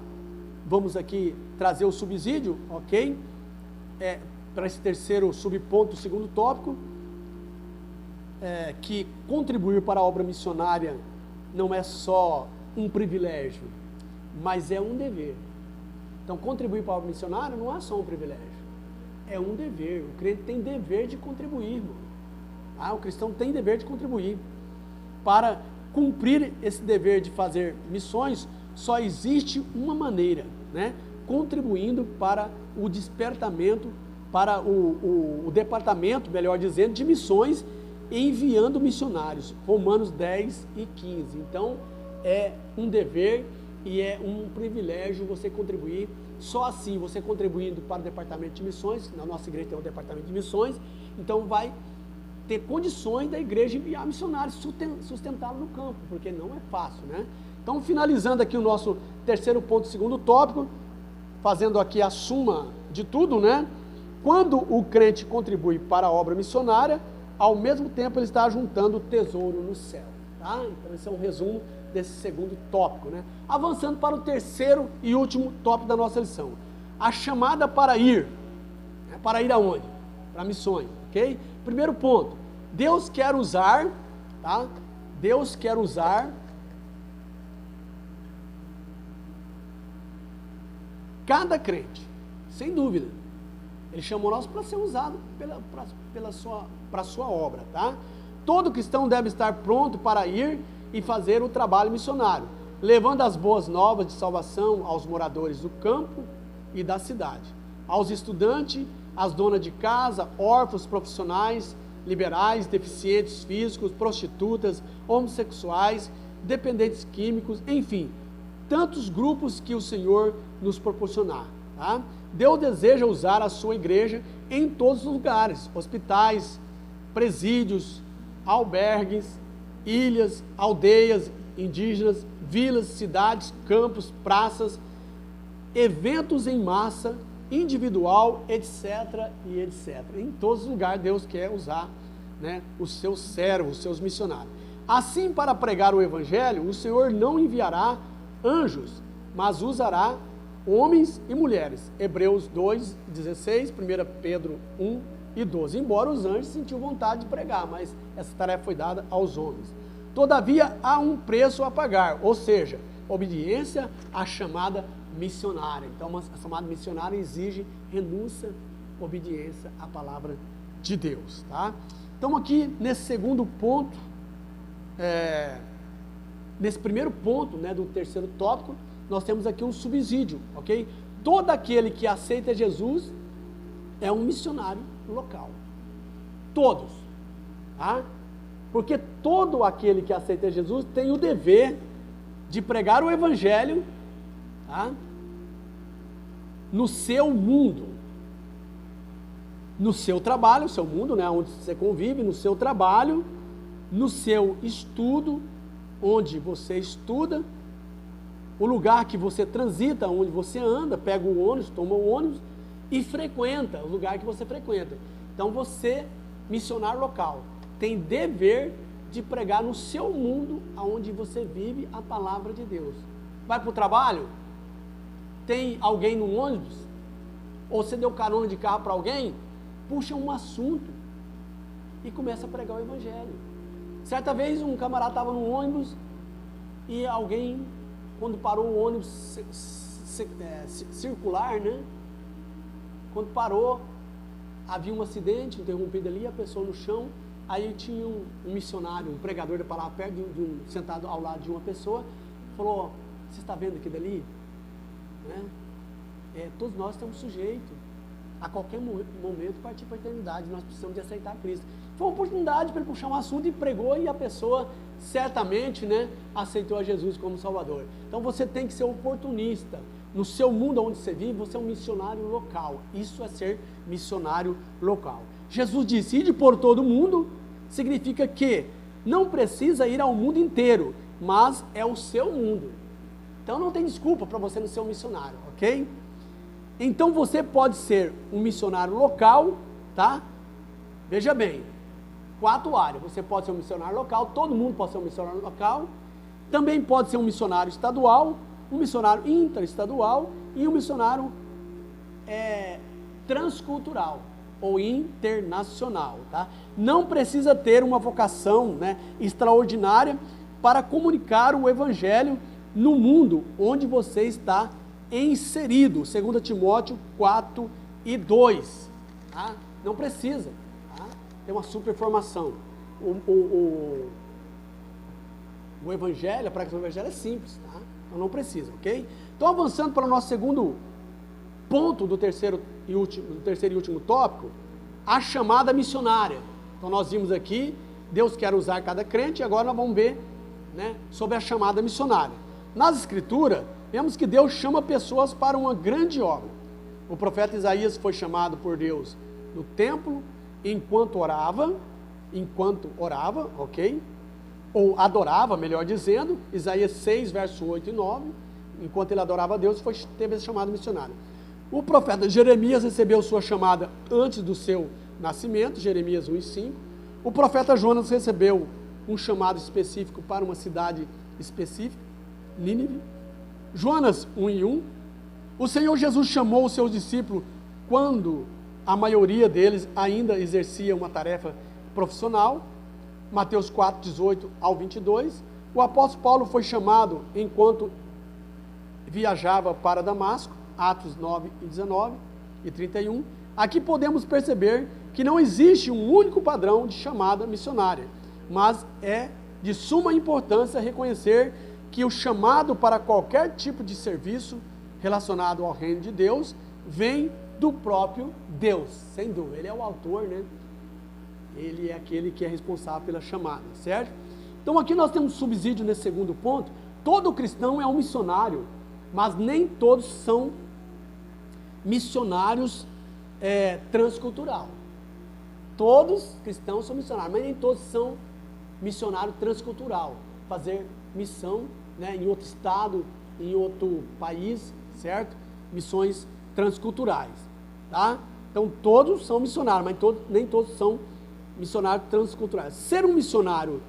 vamos aqui trazer o subsídio, ok? Para esse terceiro subponto do segundo tópico, que contribuir para a obra missionária não é só um privilégio, mas é um dever. Então, contribuir para a obra missionária não é só um privilégio, é um dever. O crente tem dever de contribuir, irmão. O cristão tem dever de contribuir. Para cumprir esse dever de fazer missões, só existe uma maneira, contribuindo para o despertamento, para o departamento, melhor dizendo, de missões, enviando missionários. Romanos 10 e 15. Então, é um dever e é um privilégio você contribuir. Só assim, você contribuindo para o departamento de missões, na nossa igreja tem um departamento de missões, então vai ter condições da igreja enviar missionários, sustentá-lo no campo, porque não é fácil, Então, finalizando aqui o nosso terceiro ponto, segundo tópico, fazendo aqui a suma de tudo, Quando o crente contribui para a obra missionária, ao mesmo tempo ele está juntando tesouro no céu, tá? Então, esse é um resumo desse segundo tópico, Avançando para o terceiro e último tópico da nossa lição. A chamada para ir. Para ir aonde? Para missões, ok? Primeiro ponto, Deus quer usar, tá? Deus quer usar cada crente, sem dúvida. Ele chamou nós para ser usado para a sua obra, tá? Todo cristão deve estar pronto para ir e fazer o trabalho missionário, levando as boas novas de salvação aos moradores do campo e da cidade, aos estudantes, às donas de casa, órfãos, profissionais, liberais, deficientes físicos, prostitutas, homossexuais, dependentes químicos, enfim, tantos grupos que o Senhor nos proporcionar. Tá? Deus deseja usar a sua igreja em todos os lugares, hospitais, presídios, albergues, ilhas, aldeias indígenas, vilas, cidades, campos, praças, eventos em massa, individual, etc. e etc. Em todos os lugares Deus quer usar, né, os seus servos, os seus missionários. Assim, para pregar o evangelho, o Senhor não enviará anjos, mas usará homens e mulheres. Hebreus 2, 16, 1 Pedro 1 e 12. Embora os anjos sentiam vontade de pregar, mas essa tarefa foi dada aos homens. Todavia, há um preço a pagar, ou seja, obediência à chamada missionária. Então, a chamada missionária exige renúncia, obediência à palavra de Deus. Tá? Então, aqui, nesse segundo ponto, nesse primeiro ponto, né, do terceiro tópico, nós temos aqui um subsídio, ok? Todo aquele que aceita Jesus é um missionário local. Todos. Tá? Porque todo aquele que aceita Jesus tem o dever de pregar o evangelho, tá, no seu mundo, no seu trabalho, o seu mundo, né, onde você convive, no seu trabalho, no seu estudo, onde você estuda, o lugar que você transita, onde você anda, pega o ônibus, toma o ônibus e frequenta o lugar que você frequenta. Então você, missionário local, tem dever de pregar no seu mundo, onde você vive, a palavra de Deus. Vai para o trabalho? Tem alguém no ônibus? Ou você deu carona de carro para alguém? Puxa um assunto e começa a pregar o evangelho. Certa vez um camarada estava no ônibus e alguém, quando parou o ônibus circular, né? Quando parou, havia um acidente interrompido ali, a pessoa no chão, aí tinha um missionário, um pregador da palavra perto sentado ao lado de uma pessoa, falou: você está vendo aqui dali? Né? Todos nós estamos sujeitos a qualquer momento partir para a eternidade, nós precisamos de aceitar Cristo. Foi uma oportunidade para ele puxar um assunto e pregou, e a pessoa certamente, né, aceitou a Jesus como Salvador. Então você tem que ser oportunista. No seu mundo onde você vive, você é um missionário local. Isso é ser missionário local. Jesus disse: ide por todo o mundo, significa que não precisa ir ao mundo inteiro, mas é o seu mundo. Então não tem desculpa para você não ser um missionário, ok? Então você pode ser um missionário local, tá? Veja bem, 4 áreas. Você pode ser um missionário local, todo mundo pode ser um missionário local, também pode ser um missionário estadual, um missionário interestadual e um missionário transcultural ou internacional, tá? Não precisa ter uma vocação, né, extraordinária para comunicar o evangelho no mundo onde você está inserido. 2 Timóteo 4 e 2, tá? Não precisa, tá? Tem uma super formação. O evangelho, a pregação do evangelho é simples, tá? Então não precisa, ok? Então, avançando para o nosso segundo ponto do terceiro e último tópico, a chamada missionária. Então nós vimos aqui, Deus quer usar cada crente, e agora nós vamos ver, né, sobre a chamada missionária. Nas Escrituras, vemos que Deus chama pessoas para uma grande obra. O profeta Isaías foi chamado por Deus no templo, enquanto orava, ok? Ou adorava, melhor dizendo, Isaías 6, verso 8 e 9, enquanto ele adorava a Deus, teve esse chamado missionário. O profeta Jeremias recebeu sua chamada antes do seu nascimento, Jeremias 1 e 5. O profeta Jonas recebeu um chamado específico para uma cidade específica, Nínive. Jonas 1 e 1. O Senhor Jesus chamou os seus discípulos quando a maioria deles ainda exercia uma tarefa profissional, Mateus 4, 18 ao 22. O apóstolo Paulo foi chamado enquanto viajava para Damasco, Atos 9 e 19 e 31. Aqui podemos perceber que não existe um único padrão de chamada missionária, mas é de suma importância reconhecer que o chamado para qualquer tipo de serviço relacionado ao reino de Deus vem do próprio Deus, sem dúvida. Ele é o autor, né? Ele é aquele que é responsável pela chamada, certo? Então aqui nós temos subsídio nesse segundo ponto. Todo cristão é um missionário, mas nem todos são missionários transcultural. Todos cristãos são missionários, mas nem todos são missionário transcultural. Fazer missão, né, em outro estado, em outro país, certo? Missões transculturais, tá? Então todos são missionários, mas nem todos são missionários transculturais. Ser um missionário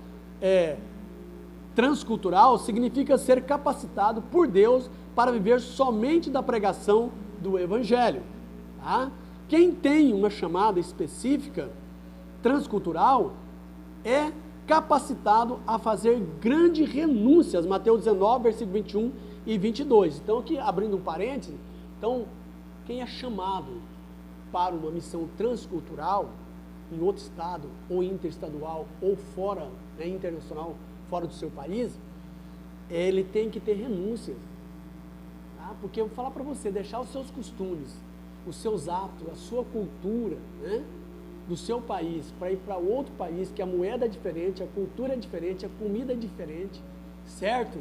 transcultural significa ser capacitado por Deus para viver somente da pregação do Evangelho, tá? Quem tem uma chamada específica transcultural é capacitado a fazer grandes renúncias, Mateus 19, versículo 21 e 22. Então aqui, abrindo um parêntese, então, quem é chamado para uma missão transcultural, em outro estado, ou interestadual, ou fora, né, internacional, fora do seu país, ele tem que ter renúncias, tá? Porque eu vou falar para você, deixar os seus costumes, os seus hábitos, a sua cultura, né, do seu país, para ir para outro país, que a moeda é diferente, a cultura é diferente, a comida é diferente, certo?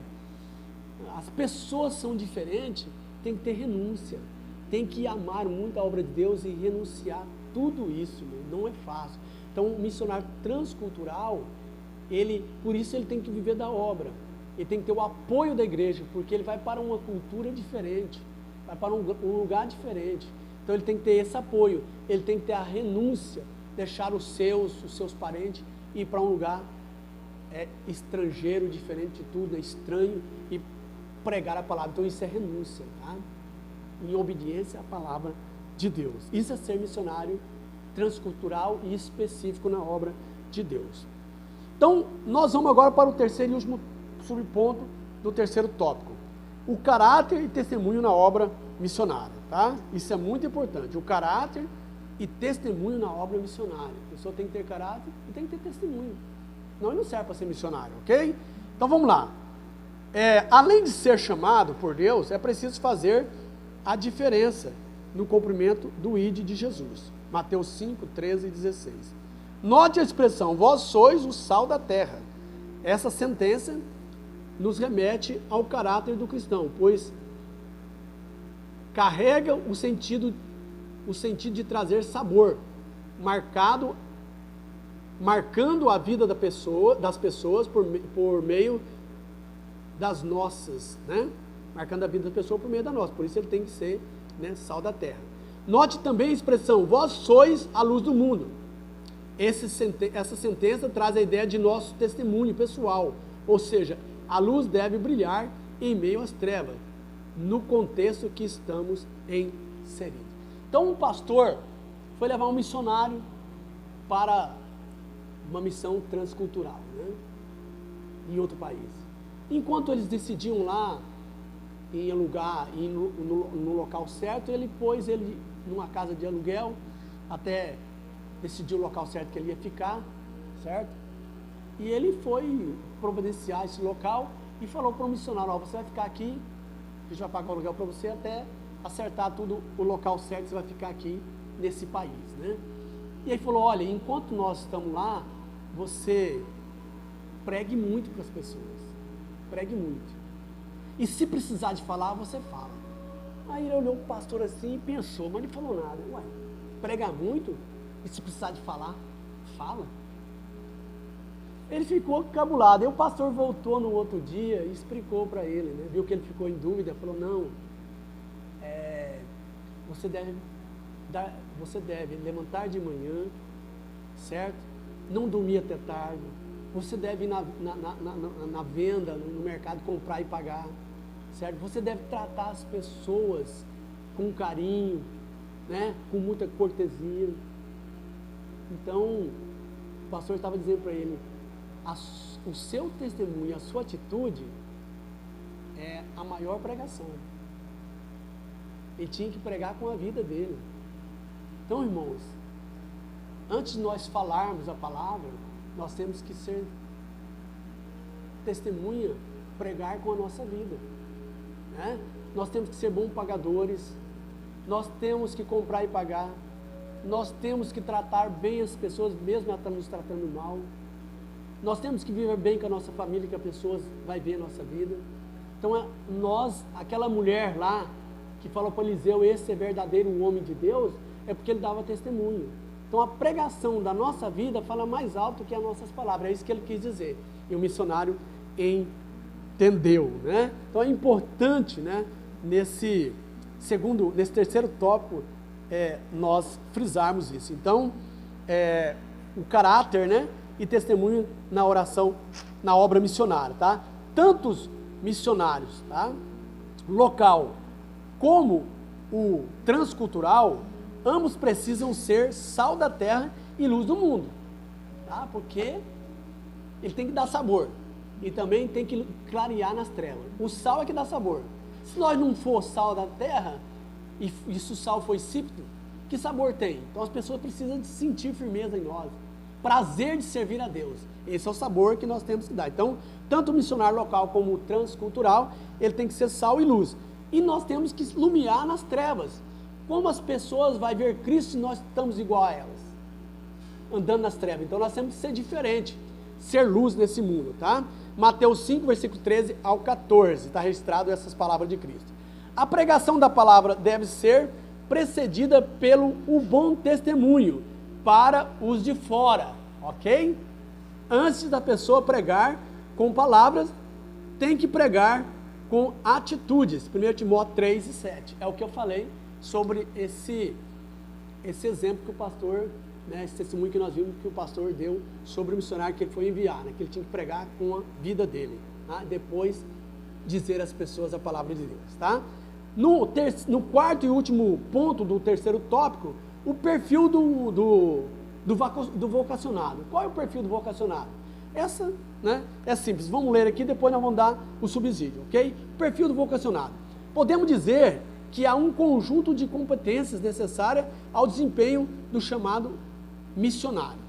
As pessoas são diferentes, tem que ter renúncia, tem que amar muito a obra de Deus e renunciar tudo isso, não é fácil. Então, um missionário transcultural, por isso ele tem que viver da obra, ele tem que ter o apoio da igreja, porque ele vai para uma cultura diferente, vai para um lugar diferente. Então ele tem que ter esse apoio, ele tem que ter a renúncia, deixar os seus parentes e ir para um lugar estrangeiro, diferente de tudo, estranho, e pregar a palavra. Então isso é renúncia, tá? Em obediência à palavra de Deus. Isso é ser missionário transcultural e específico na obra de Deus. Então nós vamos agora para o terceiro e último subponto do terceiro tópico: o caráter e testemunho na obra missionária, tá? Isso é muito importante, o caráter e testemunho na obra missionária. A pessoa tem que ter caráter e tem que ter testemunho, senão ele não serve para ser missionário, ok? Então vamos lá. Além de ser chamado por Deus, é preciso fazer a diferença no cumprimento do ID de Jesus. Mateus 5, 13 e 16. Note a expressão, vós sois o sal da terra. Essa sentença nos remete ao caráter do cristão, pois carrega o sentido de trazer sabor, marcando a vida das pessoas por meio das nossas, né? Marcando a vida da pessoa por meio da nossa, por isso ele tem que ser, né, sal da terra. Note também a expressão, vós sois a luz do mundo. Essa sentença traz a ideia de nosso testemunho pessoal, ou seja, a luz deve brilhar em meio às trevas, no contexto que estamos inseridos. Então um pastor foi levar um missionário para uma missão transcultural, né, em outro país. Enquanto eles decidiam lá em alugar, no local certo, ele pôs ele numa casa de aluguel, até decidir o local certo que ele ia ficar, certo? E ele foi providenciar esse local e falou para o missionário, ó, você vai ficar aqui, a gente vai pagar o aluguel para você até acertar tudo, o local certo, você vai ficar aqui nesse país, né? E aí falou, olha, enquanto nós estamos lá, você pregue muito para as pessoas, pregue muito. E se precisar de falar, você fala. Aí ele olhou o pastor assim e pensou, mas não falou nada. Ué, prega muito? E se precisar de falar, fala. Ele ficou cabulado. Aí o pastor voltou no outro dia e explicou para ele, né? Viu que ele ficou em dúvida, falou, não, você deve levantar de manhã, certo? Não dormir até tarde. Você deve ir na venda, no mercado, comprar e pagar, certo? Você deve tratar as pessoas com carinho, né? Com muita cortesia. Então, o pastor estava dizendo para ele, o seu testemunho, a sua atitude é a maior pregação. Ele tinha que pregar com a vida dele. Então, irmãos, antes de nós falarmos a palavra, nós temos que ser testemunha, pregar com a nossa vida, né? Nós temos que ser bons pagadores, nós temos que comprar e pagar, nós temos que tratar bem as pessoas, mesmo elas estão nos tratando mal, nós temos que viver bem com a nossa família, que a pessoa vai ver a nossa vida. Então, aquela mulher lá, que falou para Eliseu, esse é verdadeiro homem de Deus, é porque ele dava testemunho. Então a pregação da nossa vida fala mais alto que as nossas palavras, é isso que ele quis dizer. E o missionário entendeu, né? Então é importante, né, nesse terceiro tópico, nós frisarmos isso. Então, o caráter, né, e testemunho na oração, na obra missionária, tá? Tantos missionários, tá? Local como o transcultural, ambos precisam ser sal da terra e luz do mundo, tá? Porque ele tem que dar sabor e também tem que clarear nas trevas. O sal é que dá sabor. Se nós não for sal da terra, e se o sal for insípido, que sabor tem? Então as pessoas precisam de sentir firmeza em nós, prazer de servir a Deus. Esse é o sabor que nós temos que dar. Então, tanto o missionário local como o transcultural, ele tem que ser sal e luz. E nós temos que iluminar nas trevas. Como as pessoas vão ver Cristo se nós estamos igual a elas? Andando nas trevas. Então nós temos que ser diferente, ser luz nesse mundo, tá? Mateus 5, versículo 13 ao 14, está registrado essas palavras de Cristo. A pregação da palavra deve ser precedida pelo bom testemunho para os de fora, ok? Antes da pessoa pregar com palavras, tem que pregar com atitudes. 1 Timóteo 3 e 7, é o que eu falei sobre esse exemplo que o pastor, né, esse testemunho que nós vimos que o pastor deu sobre o missionário que ele foi enviar, né, que ele tinha que pregar com a vida dele, tá? Depois dizer às pessoas a palavra de Deus, tá? No quarto e último ponto do terceiro tópico, o perfil do vocacionado. Qual é o perfil do vocacionado? Essa, né, é simples, vamos ler aqui, depois nós vamos dar o subsídio, ok? Perfil do vocacionado. Podemos dizer que há um conjunto de competências necessárias ao desempenho do chamado missionário.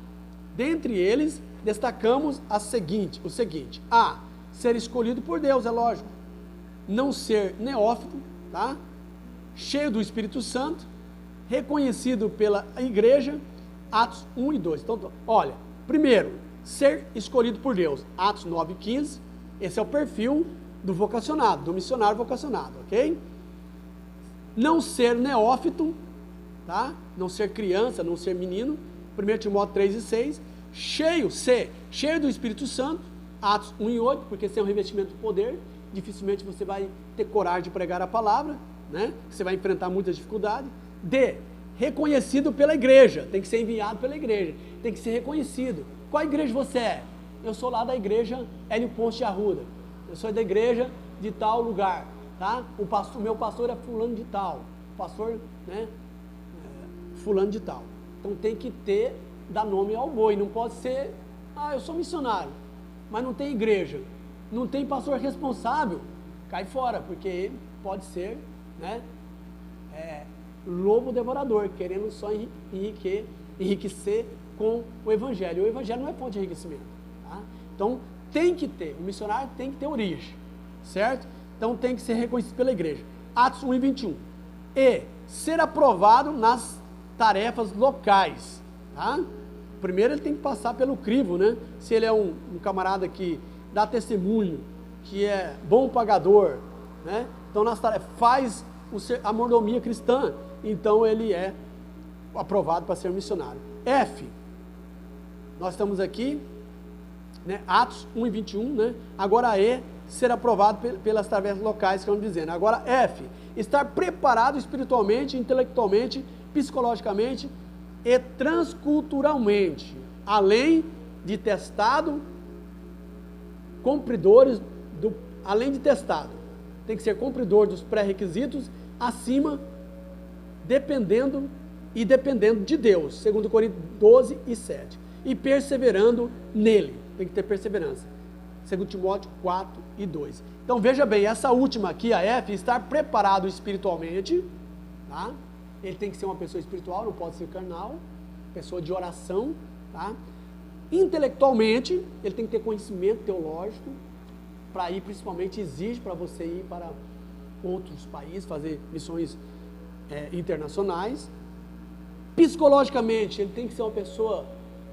Dentre eles, destacamos o seguinte: A. Ser escolhido por Deus, é lógico. Não ser neófito, tá? Cheio do Espírito Santo, reconhecido pela igreja, Atos 1 e 2. Então, olha, primeiro, ser escolhido por Deus, Atos 9 e 15, esse é o perfil do vocacionado, do missionário vocacionado, ok? Não ser neófito, tá? Não ser criança, não ser menino, 1 Timóteo 3 e 6, cheio do Espírito Santo, Atos 1 e 8, porque sem o revestimento do poder, dificilmente você vai ter coragem de pregar a palavra, né? Você vai enfrentar muitas dificuldades. D, reconhecido pela igreja, tem que ser enviado pela igreja, tem que ser reconhecido. Qual igreja você é? Eu sou lá da igreja Hélio Ponce de Arruda, eu sou da igreja de tal lugar, tá? O meu pastor é fulano de tal, pastor, né, fulano de tal. Então tem que dar nome ao boi, não pode ser, eu sou missionário, mas não tem igreja, não tem pastor responsável, cai fora, porque ele pode ser, né, lobo devorador, querendo só enriquecer com o evangelho. O evangelho não é fonte de enriquecimento, tá? Então tem que ter, o missionário tem que ter origem, certo? Então tem que ser reconhecido pela igreja. Atos 1 e 21. E ser aprovado nas tarefas locais, tá? Primeiro ele tem que passar pelo crivo, né? Se ele é um camarada que dá testemunho, que é bom pagador, né? Então nas tarefas, faz a mordomia cristã, então ele é aprovado para ser missionário. F, nós estamos aqui, né? Atos 1 e 21, né? Agora E, ser aprovado pelas tarefas locais, que estamos dizendo. Agora F, estar preparado espiritualmente, intelectualmente, psicologicamente e transculturalmente, além de testado, tem que ser cumpridor dos pré-requisitos, acima, dependendo de Deus, 2 Coríntios 12 e 7, e perseverando nele, tem que ter perseverança, 2 Timóteo 4 e 2. Então veja bem, essa última aqui, a F, estar preparado espiritualmente, tá? Ele tem que ser uma pessoa espiritual, não pode ser carnal, pessoa de oração, tá? Intelectualmente, ele tem que ter conhecimento teológico, para ir, principalmente exige para você ir para outros países, fazer missões internacionais. Psicologicamente, ele tem que ser uma pessoa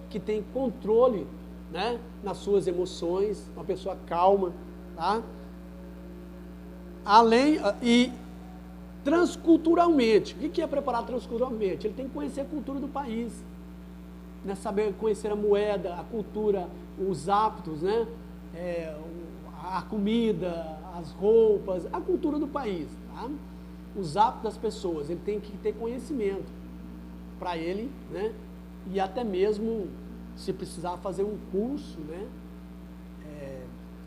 que tem controle, né, nas suas emoções, uma pessoa calma, tá? transculturalmente. O que é preparar transculturalmente? Ele tem que conhecer a cultura do país, né? Saber conhecer a moeda, a cultura, os hábitos, né? A comida, as roupas, a cultura do país, tá? Os hábitos das pessoas. Ele tem que ter conhecimento para ele, né? E até mesmo, se precisar, fazer um curso, né?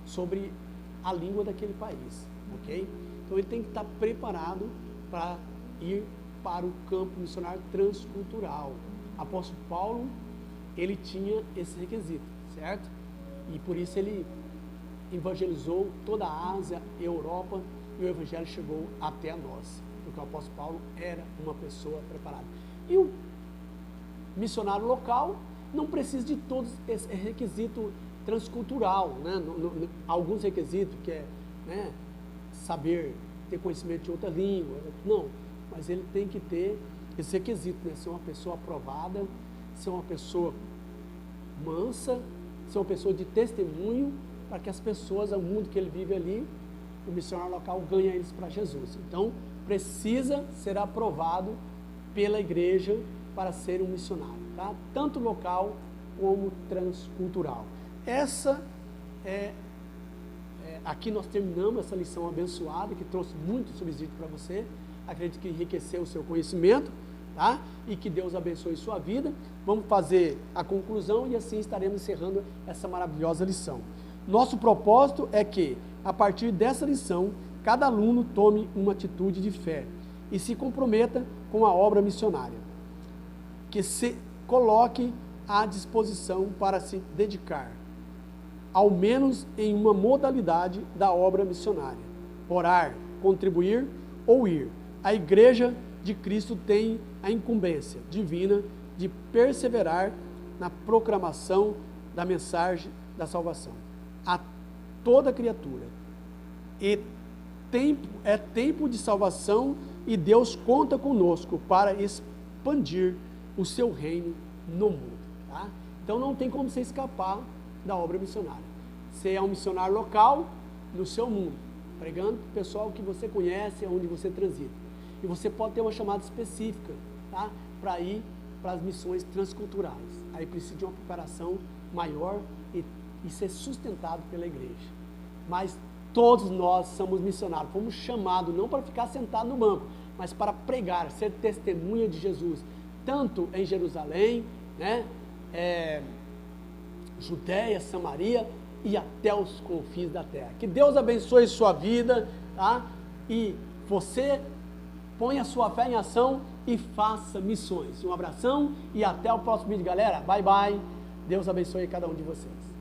Sobre a língua daquele país, ok? Então ele tem que estar preparado para ir para o campo missionário transcultural. Apóstolo Paulo, ele tinha esse requisito, certo? E por isso ele evangelizou toda a Ásia, Europa, e o evangelho chegou até nós, porque o apóstolo Paulo era uma pessoa preparada. E o missionário local não precisa de todos esse requisito transcultural, né? Alguns requisitos que é, né, saber, ter conhecimento de outra língua, não, mas ele tem que ter esse requisito, né? Ser uma pessoa aprovada, ser uma pessoa mansa, ser uma pessoa de testemunho, para que as pessoas, o mundo que ele vive ali, o missionário local ganha eles para Jesus. Então, precisa ser aprovado pela igreja para ser um missionário, tá? Tanto local como transcultural. Aqui nós terminamos essa lição abençoada, que trouxe muito subsídio para você. Acredito que enriqueceu o seu conhecimento, tá? E que Deus abençoe sua vida. Vamos fazer a conclusão e assim estaremos encerrando essa maravilhosa lição. Nosso propósito é que, a partir dessa lição, cada aluno tome uma atitude de fé e se comprometa com a obra missionária, que se coloque à disposição para se dedicar, ao menos em uma modalidade da obra missionária: orar, contribuir ou ir. A Igreja de Cristo tem a incumbência divina de perseverar na proclamação da mensagem da salvação a toda criatura. É tempo de salvação e Deus conta conosco para expandir o seu reino no mundo, tá? Então não tem como você escapar da obra missionária. Você é um missionário local no seu mundo, pregando para o pessoal que você conhece, onde você transita. E você pode ter uma chamada específica, tá? Para ir para as missões transculturais. Aí precisa de uma preparação maior e ser sustentado pela igreja. Mas todos nós somos missionários, fomos chamados não para ficar sentado no banco, mas para pregar, ser testemunha de Jesus, tanto em Jerusalém, né? Judéia, Samaria e até os confins da terra. Que Deus abençoe sua vida, tá? E você põe a sua fé em ação e faça missões. Um abração e até o próximo vídeo, galera. Bye, bye. Deus abençoe cada um de vocês.